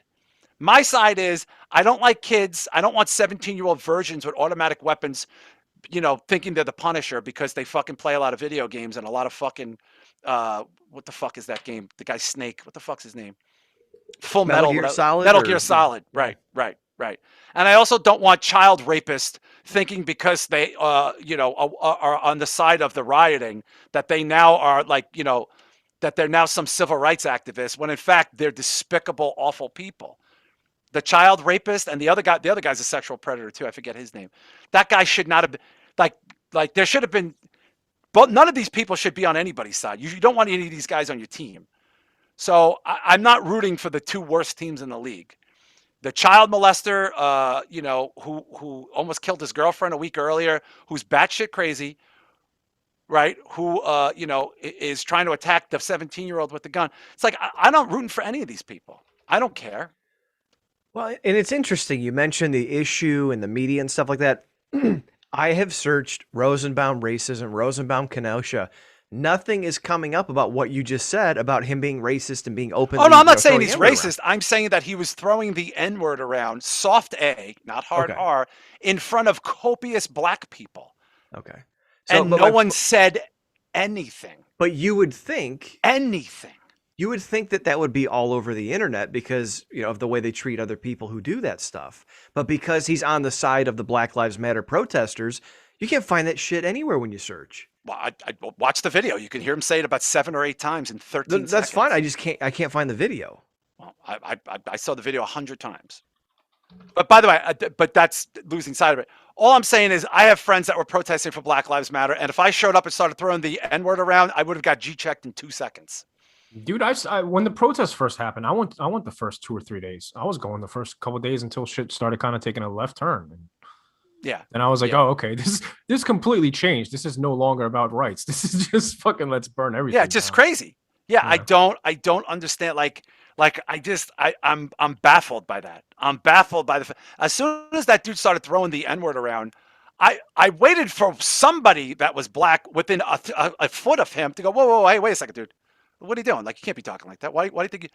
My side is, I don't like kids. I don't want 17-year-old virgins with automatic weapons, thinking they're the Punisher because they fucking play a lot of video games and a lot of fucking, what the fuck is that game? The guy Snake. What the fuck's his name? Full Metal Gear Solid. Metal Gear Solid. Right. And I also don't want child rapists thinking because they, are on the side of the rioting, that they now are like, that they're now some civil rights activists when in fact they're despicable, awful people. The child rapist and the other guy's a sexual predator too. I forget his name. That guy should not have been like there should have been, but none of these people should be on anybody's side. You don't want any of these guys on your team. So I'm not rooting for the two worst teams in the league. The child molester, who almost killed his girlfriend a week earlier, who's batshit crazy, right? Who, is trying to attack the 17-year-old with the gun. It's like, I'm not rooting for any of these people. I don't care. Well, and it's interesting. You mentioned the issue and the media and stuff like that. I have searched Rosenbaum racism, Rosenbaum Kenosha. Nothing is coming up about what you just said about him being racist and being open. Oh, no, I'm not saying he's racist. I'm saying that he was throwing the N-word around, soft A, not hard R, in front of copious black people. Okay. So, and no one said anything. But you would think... Anything. You would think that that would be all over the internet because, of the way they treat other people who do that stuff. But because he's on the side of the Black Lives Matter protesters, you can't find that shit anywhere when you search. Well, I watch the video. You can hear him say it about 7 or 8 times in 13 seconds. That's fine. I can't find the video. Well, I saw the video 100 times. But by the way, but that's losing sight of it. All I'm saying is I have friends that were protesting for Black Lives Matter. And if I showed up and started throwing the N-word around, I would have got G-checked in 2 seconds. Dude, I when the protests first happened, I went the first 2 or 3 days. I was going the first couple of days until shit started kind of taking a left turn. Yeah. And I was like, oh, okay, this completely changed. This is no longer about rights. This is just fucking let's burn everything. Yeah, just crazy. Yeah, yeah. I don't understand. I'm baffled by that. I'm baffled by as soon as that dude started throwing the N-word around, I waited for somebody that was black within a foot of him to go, whoa, hey, wait a second, dude. What are you doing? Like, you can't be talking like that. Why do you think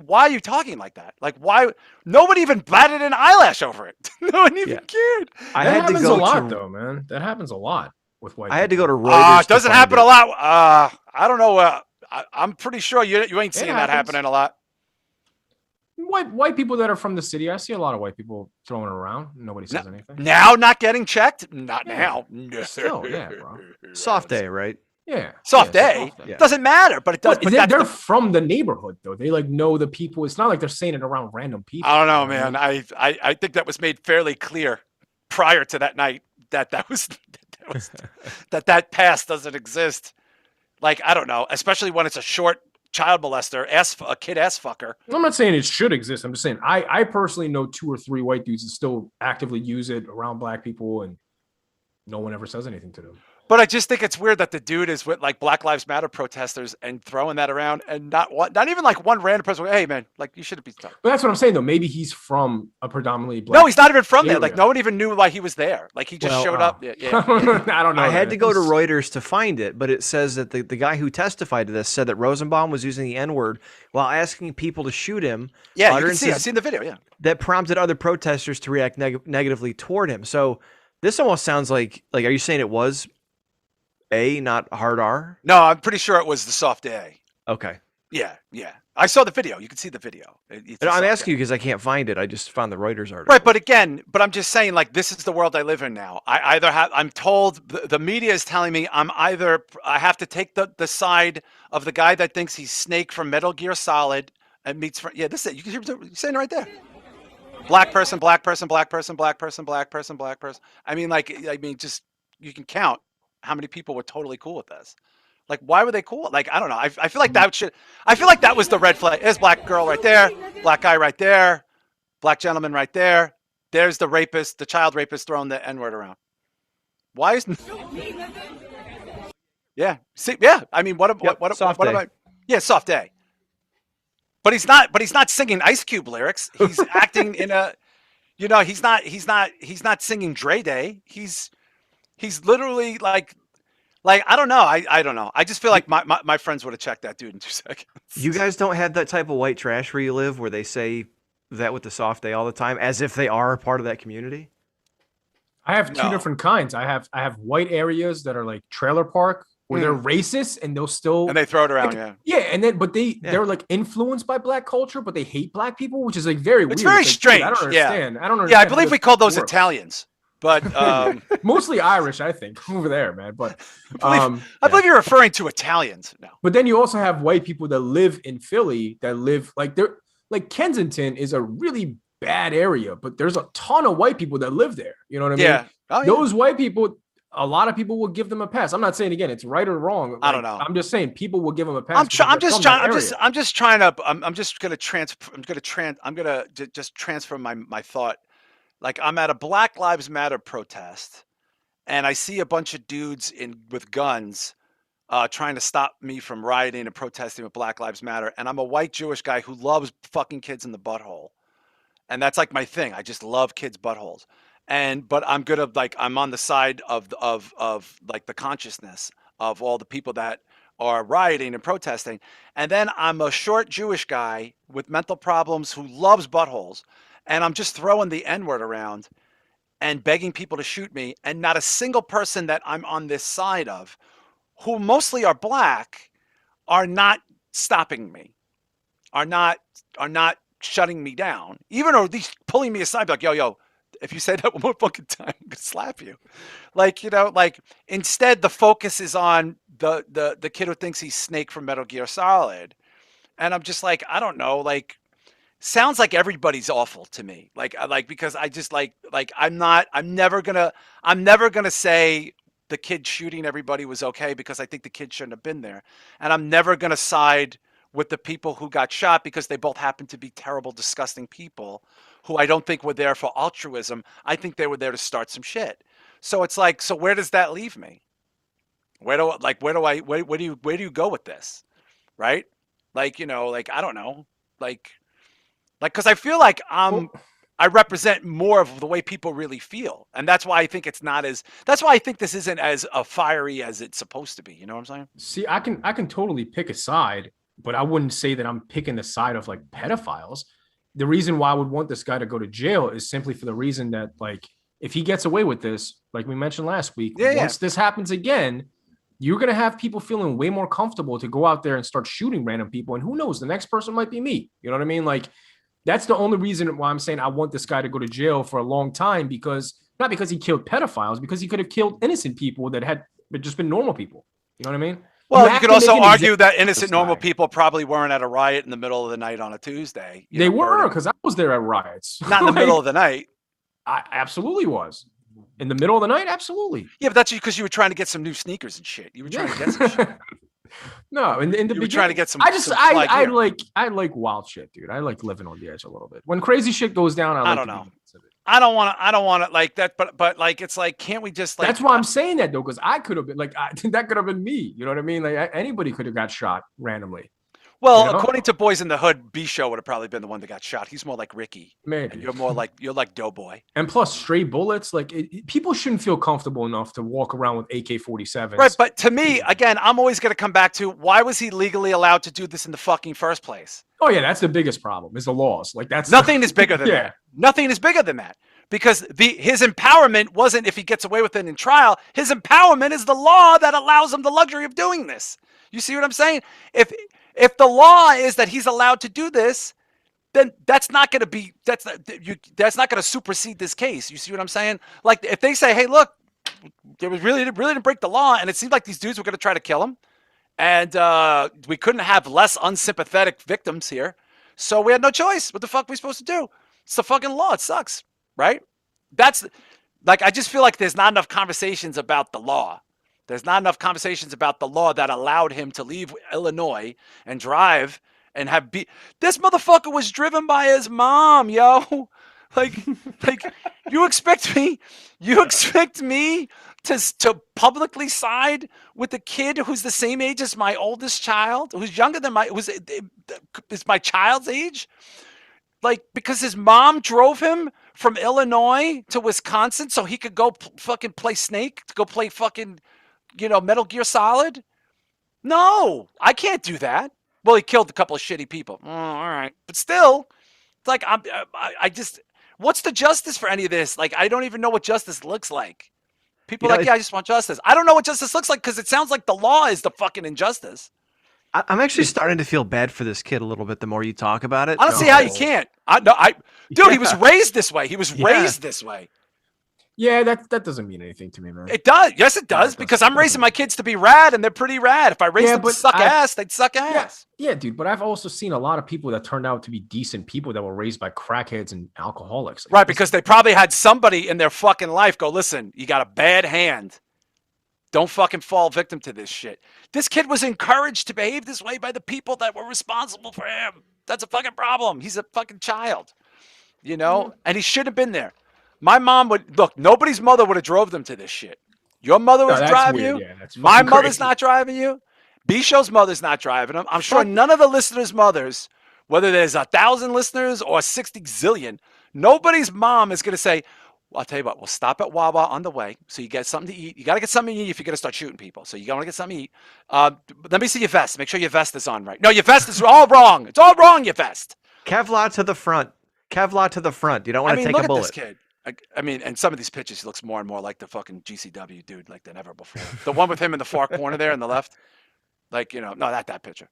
why are you talking like that? Like, why? Nobody even batted an eyelash over it. No one even cared. That happens a lot, though, man. That happens a lot with white people. I had to go to Reuters. It doesn't happen a lot. I don't know. I'm pretty sure you ain't seeing that happening a lot. White people that are from the city, I see a lot of white people throwing it around. Nobody says anything. Now, not getting checked? Not now. Still, yeah, bro. Soft day, right? Yeah. Soft day. Yeah. Doesn't matter, but it does. But they're from the neighborhood, though. They know the people. It's not like they're saying it around random people. I don't know, man. I think that was made fairly clear prior to that night that that past doesn't exist. Like, I don't know, especially when it's a short child molester, a kid ass fucker. I'm not saying it should exist. I'm just saying I personally know 2 or 3 white dudes that still actively use it around black people, and no one ever says anything to them. But I just think it's weird that the dude is with like Black Lives Matter protesters and throwing that around, and not even like one random person. Hey man, like you shouldn't be talking. But that's what I'm saying though. Maybe he's from a predominantly black. No, he's not even from there. Like no one even knew why he was there. Like he just showed up. Yeah. I don't know. I had to go to Reuters to find it, but it says that the guy who testified to this said that Rosenbaum was using the N-word while asking people to shoot him. Yeah, you can see. I've seen the video. Yeah, that prompted other protesters to react negatively toward him. So this almost sounds like are you saying it was A, not hard R? No, I'm pretty sure it was the soft A. Okay. Yeah. I saw the video. You can see the video. I'm asking you because I can't find it. I just found the Reuters article. Right, but I'm just saying, like, this is the world I live in now. I'm told the media is telling me I have to take the side of the guy that thinks he's Snake from Metal Gear Solid and meets. This is it. You can hear you're saying it right there. Black person, black person, black person, black person, black person, black person. Just you can count how many people were totally cool with this. Like, why were they cool? Like, I don't know. I feel like that was the red flag. There's black girl right there, black guy right there, black gentleman right there. There's the rapist, the child rapist throwing the N-word around. Why isn't? Yeah. See, yeah. I mean, what am I? Yeah, soft day. But he's not singing Ice Cube lyrics. He's acting in a, he's not singing Dre Day. He's literally like I don't know. I don't know. I just feel like my friends would have checked that dude in 2 seconds. You guys don't have that type of white trash where you live, where they say that with the soft day all the time, as if they are a part of that community? I have two different kinds. I have white areas that are like trailer park where they're racist and they'll still and they throw it around, and then they're like influenced by black culture, but they hate black people, which is like very weird. It's very strange. I don't understand. I don't understand. Yeah, I believe we called those Italians. But mostly Irish, I think, over there, man. But I believe you're referring to Italians now. But then you also have white people that live in Philly that live like Kensington is a really bad area, but there's a ton of white people that live there. You know what I mean? Yeah. Oh, yeah. Those white people, a lot of people will give them a pass. I'm not saying again it's right or wrong. Like, I don't know. I'm just saying people will give them a pass. I'm just transfer my thought. Like I'm at a Black Lives Matter protest, and I see a bunch of dudes with guns trying to stop me from rioting and protesting with Black Lives Matter. And I'm a white Jewish guy who loves fucking kids in the butthole. And that's like my thing. I just love kids' buttholes. But I'm on the side of like the consciousness of all the people that are rioting and protesting. And then I'm a short Jewish guy with mental problems who loves buttholes. And I'm just throwing the N-word around and begging people to shoot me. And not a single person that I'm on this side of, who mostly are black, are not stopping me, are not shutting me down, even or at least pulling me aside, like, yo, if you say that one more fucking time, I'm gonna slap you. Like, instead the focus is on the kid who thinks he's Snake from Metal Gear Solid. And I'm just like, I don't know, like, sounds like everybody's awful to me. Because I just I'm never gonna say the kid shooting everybody was okay, because I think the kid shouldn't have been there. And I'm never going to side with the people who got shot, because they both happen to be terrible, disgusting people who I don't think were there for altruism. I think they were there to start some shit. So it's like, so where does that leave me? Where do you go with this? Right? I don't know. Cause I feel like I represent more of the way people really feel. And that's why I think that's why I think this isn't as fiery as it's supposed to be. You know what I'm saying? See, I can totally pick a side, but I wouldn't say that I'm picking the side of like pedophiles. The reason why I would want this guy to go to jail is simply for the reason that, like, if he gets away with this, like we mentioned last week, once this happens again, you're going to have people feeling way more comfortable to go out there and start shooting random people. And who knows, the next person might be me. You know what I mean? Like, that's the only reason why I'm saying I want this guy to go to jail for a long time, because not because he killed pedophiles, because he could have killed innocent people that had just been normal people. You know what I mean? Well, you could also argue that innocent, normal people probably weren't at a riot in the middle of the night on a Tuesday. They were, because I was there at riots. Not in the middle of the night. I absolutely was. In the middle of the night? Absolutely. Yeah, but that's because you were trying to get some new sneakers and shit. You were trying to get some shit. No, in the beginning, you were trying to get some. I like wild shit, dude. I like living on the edge a little bit. When crazy shit goes down, I don't know. I don't want to like that, but like, it's like, can't we just like? That's why I'm saying that though, because I could have been like, that could have been me. You know what I mean? Like anybody could have got shot randomly. Well, according to Boys in the Hood, B-Show would have probably been the one that got shot. He's more like Ricky. Maybe. And you're like Doughboy. And plus, stray bullets. Like people shouldn't feel comfortable enough to walk around with AK-47s. Right, but to me, again, I'm always going to come back to, why was he legally allowed to do this in the fucking first place? Oh yeah, that's the biggest problem. Is the laws. Like that's nothing is bigger than that. Nothing is bigger than that. Because his empowerment wasn't if he gets away with it in trial. His empowerment is the law that allows him the luxury of doing this. You see what I'm saying? If the law is that he's allowed to do this, then that's not going to supersede this case. You see what I'm saying? Like, if they say, hey, look, it was really didn't break the law, and it seemed like these dudes were going to try to kill him, and we couldn't have less unsympathetic victims here, so we had no choice. What the fuck are we supposed to do? It's the fucking law. It sucks, right? That's like, I just feel like there's not enough conversations about the law. There's not enough conversations about the law that allowed him to leave Illinois and drive and this motherfucker was driven by his mom, yo. Like you expect me to publicly side with the kid who's the same age as my oldest child, who's younger than is my child's age? Like, because his mom drove him from Illinois to Wisconsin so he could go fucking play Snake, to go play fucking, Metal Gear Solid? No, I can't do that. Well, he killed a couple of shitty people. Oh, all right. But still, it's like, what's the justice for any of this? Like, I don't even know what justice looks like. People are like, I just want justice. I don't know what justice looks like, because it sounds like the law is the fucking injustice. I'm actually starting to feel bad for this kid a little bit the more you talk about it. I don't see how you can't. Dude, he was raised this way. He was raised this way. Yeah, that doesn't mean anything to me, man. It does. Yes, it does. Because I'm raising my kids to be rad, and they're pretty rad. If I raised them to suck ass, they'd suck ass. Yeah, dude. But I've also seen a lot of people that turned out to be decent people that were raised by crackheads and alcoholics. Right, because they probably had somebody in their fucking life go, listen, you got a bad hand. Don't fucking fall victim to this shit. This kid was encouraged to behave this way by the people that were responsible for him. That's a fucking problem. He's a fucking child, and he shouldn't have been there. My mom nobody's mother would have drove them to this shit. Your mother was driving you. Yeah, my mother's not driving you. B-Show's mother's not driving them. I'm sure none of the listeners' mothers, whether there's 1,000 listeners or 60 zillion, nobody's mom is going to say, well, I'll tell you what, we'll stop at Wawa on the way so you get something to eat. You got to get something to eat if you're going to start shooting people. So you got to get something to eat. Let me see your vest. Make sure your vest is on right. No, your vest is all wrong. It's all wrong, your vest. Kevlar to the front. Kevlar to the front. You don't want to take a bullet. Look at this kid. I mean, and some of these pictures, he looks more and more like the fucking GCW dude, like than ever before. The one with him in the far corner there on the left. Like, no, not that picture.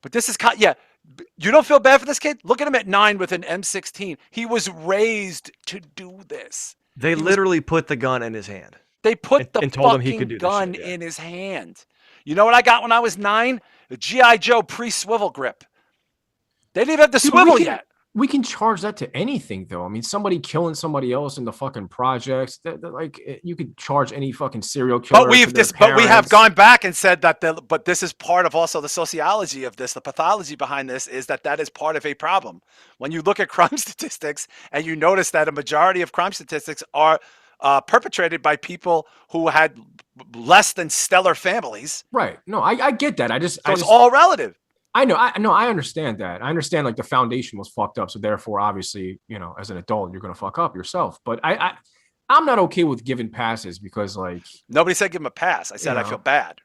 But this is, you don't feel bad for this kid? Look at him at 9 with an M16. He was raised to do this. They literally put the gun in his hand. They put the told him he fucking could do gun this shit, in his hand. You know what I got when I was 9? A G.I. Joe pre-swivel grip. They didn't even have the swivel yet. We can charge that to anything, though. I mean, somebody killing somebody else in the fucking projects. You could charge any fucking serial killer. But we have gone back and said that. But this is part of also the sociology of this. The pathology behind this is that is part of a problem. When you look at crime statistics and you notice that a majority of crime statistics are perpetrated by people who had less than stellar families. Right. No, I get that. It's all relative. I know. I understand that. I understand like the foundation was fucked up. So therefore, obviously, as an adult, you're going to fuck up yourself. But I'm not okay with giving passes because like nobody said give him a pass. I said I feel bad.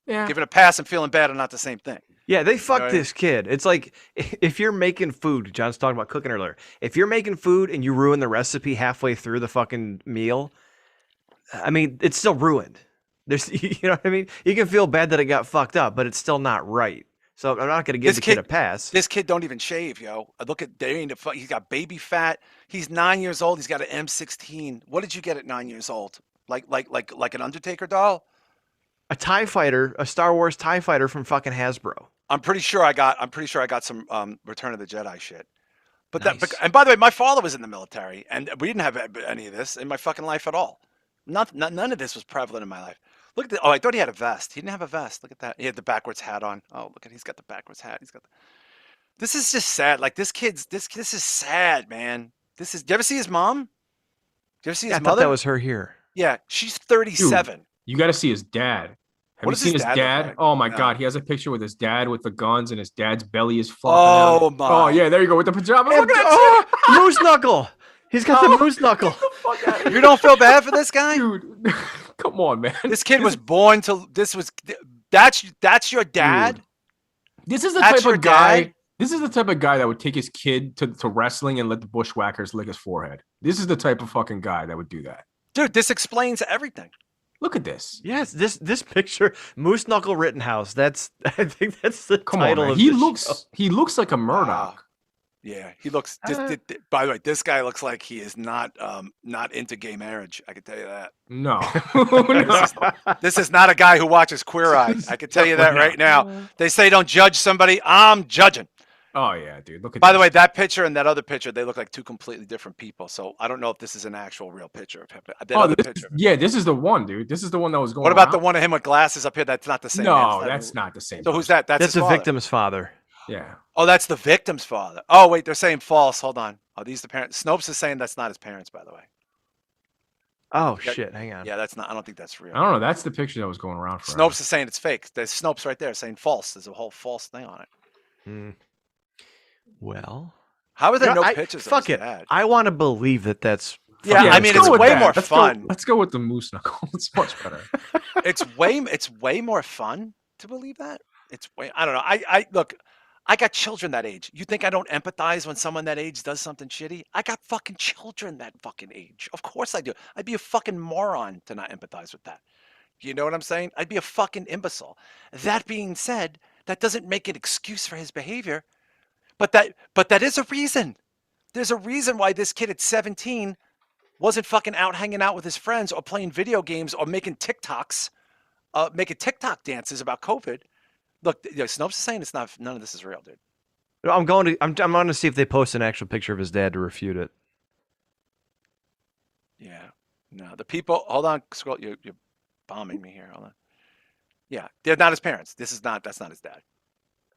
Yeah. Giving a pass and feeling bad are not the same thing. Yeah, they fucked this kid. It's like if you're making food, John's talking about cooking earlier. If you're making food and you ruin the recipe halfway through the fucking meal, I mean, it's still ruined. You know what I mean? You can feel bad that it got fucked up, but it's still not right. So I'm not going to give the kid a pass. This kid don't even shave, yo. Look at he's got baby fat. He's 9 years old. He's got an M16. What did you get at 9 years old? Like an Undertaker doll? A TIE fighter, a Star Wars TIE fighter from fucking Hasbro. I'm pretty sure I got some Return of the Jedi shit. But nice. And by the way, my father was in the military, and we didn't have any of this in my fucking life at all. None of this was prevalent in my life. Look at I thought he had a vest. He didn't have a vest. Look at that. He had the backwards hat on. Oh, he's got the backwards hat. This is just sad. Like this is sad, man. Do you ever see his mom? Do you ever see his mother? I thought that was her here. Yeah, she's 37. Dude, you got to see his dad. Have you seen his dad? Like? Oh my God, he has a picture with his dad with the guns, and his dad's belly is flopping. Oh my! Oh yeah, there you go with the pajamas. Look at that Mooseknuckle. He's got the Mooseknuckle. You don't feel bad for this guy, dude? Come on, man. This kid was born to. That's your dad. Dude. This is the type of guy. This is the type of guy that would take his kid to wrestling and let the bushwhackers lick his forehead. This is the type of fucking guy that would do that. Dude, this explains everything. Look at this. Yes, this picture, Mooseknuckle Rittenhouse. I think that's the title on, of he the looks. show. He looks like a Murdoch. Wow. Yeah, he looks. By the way, this guy looks like he is not into gay marriage. I can tell you that. No, this is not a guy who watches Queer Eye. I can tell you that right now. They say don't judge somebody. I'm judging. Oh yeah, dude. Look at. By the way, that picture and that other picture, they look like two completely different people. So I don't know if this is an actual real picture of him. This is the one, dude. This is the one that was going. What about the one of him with glasses up here? That's not the same. No, that's not the same. So who's that? That's the victim's father. Yeah. Oh, that's the victim's father. Oh, wait, they're saying false. Hold on. Are these the parents? Snopes is saying that's not his parents, by the way. Oh, shit. Hang on. Yeah, that's not. I don't think that's real. I don't know. That's the picture that was going around. Snopes is saying it's fake. There's Snopes right there saying false. There's a whole false thing on it. Well, how are there no pictures? Fuck it. I want to believe that's. Yeah, I mean, it's way more fun. Let's go with the Mooseknuckle. It's much better. It's way more fun to believe that. I don't know. I look. I got children that age. You think I don't empathize when someone that age does something shitty? I got fucking children that fucking age. Of course I do. I'd be a fucking moron to not empathize with that. You know what I'm saying? I'd be a fucking imbecile. That being said, that doesn't make an excuse for his behavior. But that is a reason. There's a reason why this kid at 17 wasn't fucking out hanging out with his friends or playing video games or making TikToks, making TikTok dances about COVID. Look, Snopes is saying none of this is real, dude. I'm going to see if they post an actual picture of his dad to refute it. Yeah. No, the people. Hold on, scroll. You're bombing me here. Hold on. Yeah, they're not his parents. That's not his dad.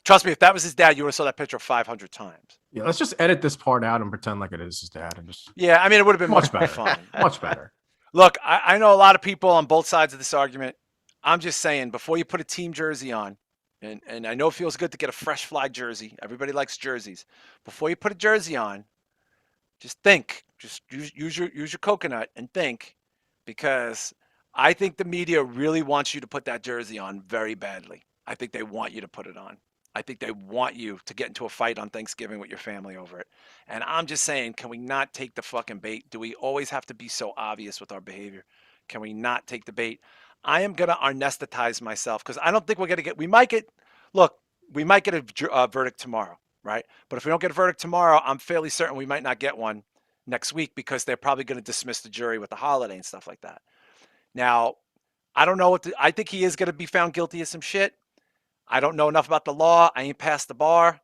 Trust me, if that was his dad, you would have saw that picture 500 times. Yeah, let's just edit this part out and pretend like it is his dad, and just. Yeah, I mean, it would have been much better. fun. Much better. Look, I know a lot of people on both sides of this argument. I'm just saying, before you put a team jersey on, and I know it feels good to get a fresh fly jersey. Everybody likes jerseys. Before you put a jersey on, just think. Just use your coconut and think, because I think the media really wants you to put that jersey on very badly. I think they want you to put it on. I think they want you to get into a fight on Thanksgiving with your family over it. And I'm just saying, can we not take the fucking bait? Do we always have to be so obvious with our behavior? Can we not take the bait? I am going to anesthetize myself, because I don't think we're going to get, we might get a verdict tomorrow, right? But if we don't get a verdict tomorrow, I'm fairly certain we might not get one next week, because they're probably going to dismiss the jury with the holiday and stuff like that. Now, I don't know I think he is going to be found guilty of some shit. I don't know enough about the law. I ain't past the bar.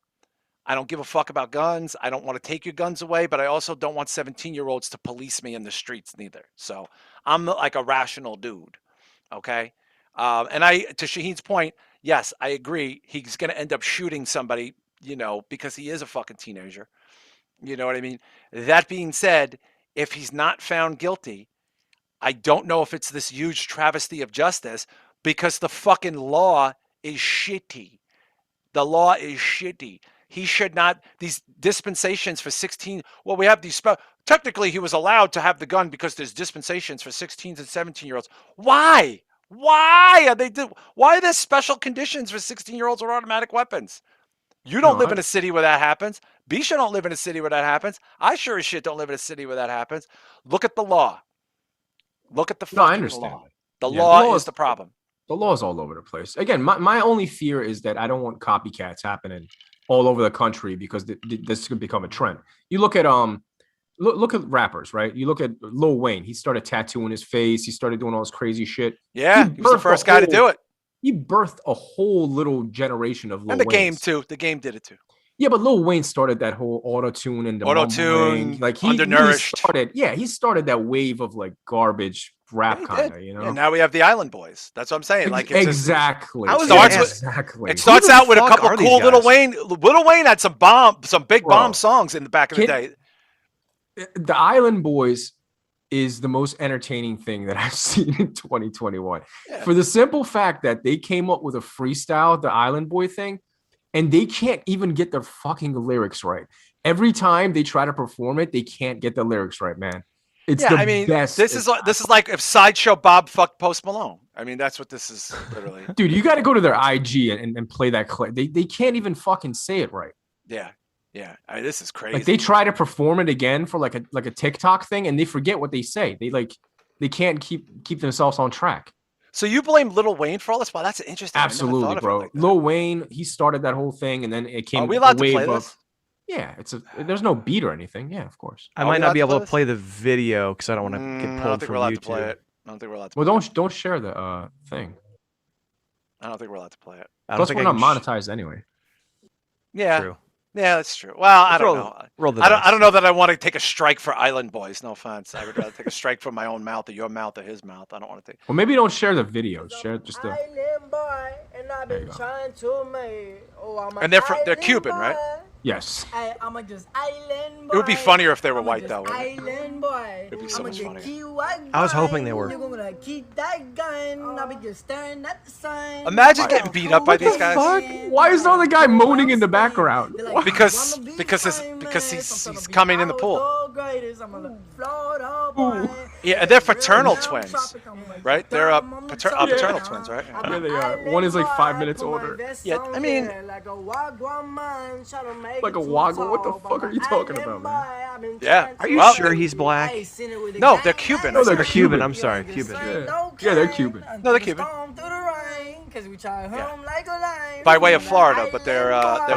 I don't give a fuck about guns. I don't want to take your guns away, but I also don't want 17-year-olds to police me in the streets neither. So I'm like a rational dude. Okay. And to Shaheen's point, yes, I agree. He's going to end up shooting somebody, because he is a fucking teenager. You know what I mean? That being said, if he's not found guilty, I don't know if it's this huge travesty of justice, because the fucking law is shitty. The law is shitty. He should not, these dispensations for 16, well, we have these, technically he was allowed to have the gun because there's dispensations for 16s and 17-year-olds. Why? Why are there special conditions for 16-year-olds with automatic weapons? You don't live in a city where that happens. Bisha don't live in a city where that happens. I sure as shit don't live in a city where that happens. Look at the law. Look at the fucking law. The law is the problem. The law is all over the place. Again, my only fear is that I don't want copycats happening all over the country, because this could become a trend. You look at look at rappers, right? You look at Lil Wayne. He started tattooing his face. He started doing all this crazy shit. Yeah, he was the first guy to do it. He birthed a whole little generation of Lil And the Waynes. game too. The game did it too. Yeah, but Lil Wayne started that whole auto-tune and the auto-tune, like undernourished. He started that wave of like garbage rap kind of, And now we have the Island Boys. That's what I'm saying. Like exactly. It starts out with a couple cool Lil Wayne. Lil Wayne had some big bomb songs in the back of the day. The Island Boys is the most entertaining thing that I've seen in 2021. Yeah. For the simple fact that they came up with a freestyle, the Island Boy thing, and they can't even get their fucking lyrics right. Every time they try to perform it, they can't get the lyrics right, man. It's the best. This is like if Sideshow Bob fucked Post Malone. I mean, that's what this is literally. Dude, you got to go to their IG and play that clip. They can't even fucking say it right. Yeah. Yeah. I mean, this is crazy. Like they try to perform it again for like a TikTok thing, and they forget what they say. They can't keep themselves on track. So you blame Lil Wayne for all this? Wow, that's interesting. Absolutely, bro. Like Lil Wayne, he started that whole thing, and then it came. Are we allowed to play this? Yeah, there's no beat or anything. Yeah, of course. I might not be able to play the video because I don't want to get pulled from YouTube. I don't think we're allowed to play it. Don't share the thing. I don't think we're allowed to play it. Plus, we're not monetized anyway. Yeah. True. Yeah, that's true. Well, I don't know. I don't know that I want to take a strike for Island Boys. No offense. I would rather take a strike from my own mouth or your mouth or his mouth. I don't want to take. Well, maybe don't share the videos. Share just the. Island boy, and I've been trying to make. And they're Cuban, right? Yes. I'm just island boy. It would be funnier if they were white, though. Island boy. It'd be so much funnier. I was hoping they were. You're gonna keep that gun. I'll be just staring at the sign. Imagine getting beat up by these guys. Fuck? Why is all the guy moaning in the background? Because he's coming in the pool. Yeah, and they're fraternal twins, right? They're paternal twins, right? Yeah, they are. One is like 5 minutes older. Yeah, I mean, like a woggle. What the fuck are you talking about, man? Yeah. Are you sure he's black? No, they're Cuban. No, they're Cuban. I'm sorry, Cuban. Yeah, they're Cuban. No, they're Cuban. Cause we try home like a lion. By way of Florida, but their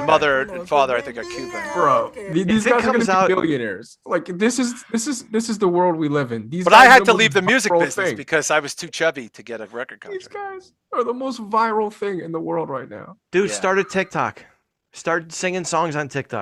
mother and father, I think, are Cuban. Bro, these guys are comes gonna out- be billionaires. Like this is the world we live in. These But guys I are had to most leave the music viral business thing. because I was too chubby to get a record These contract. guys are the most viral thing in the world right now. Dude, Yeah. start a TikTok. Start singing songs on TikTok.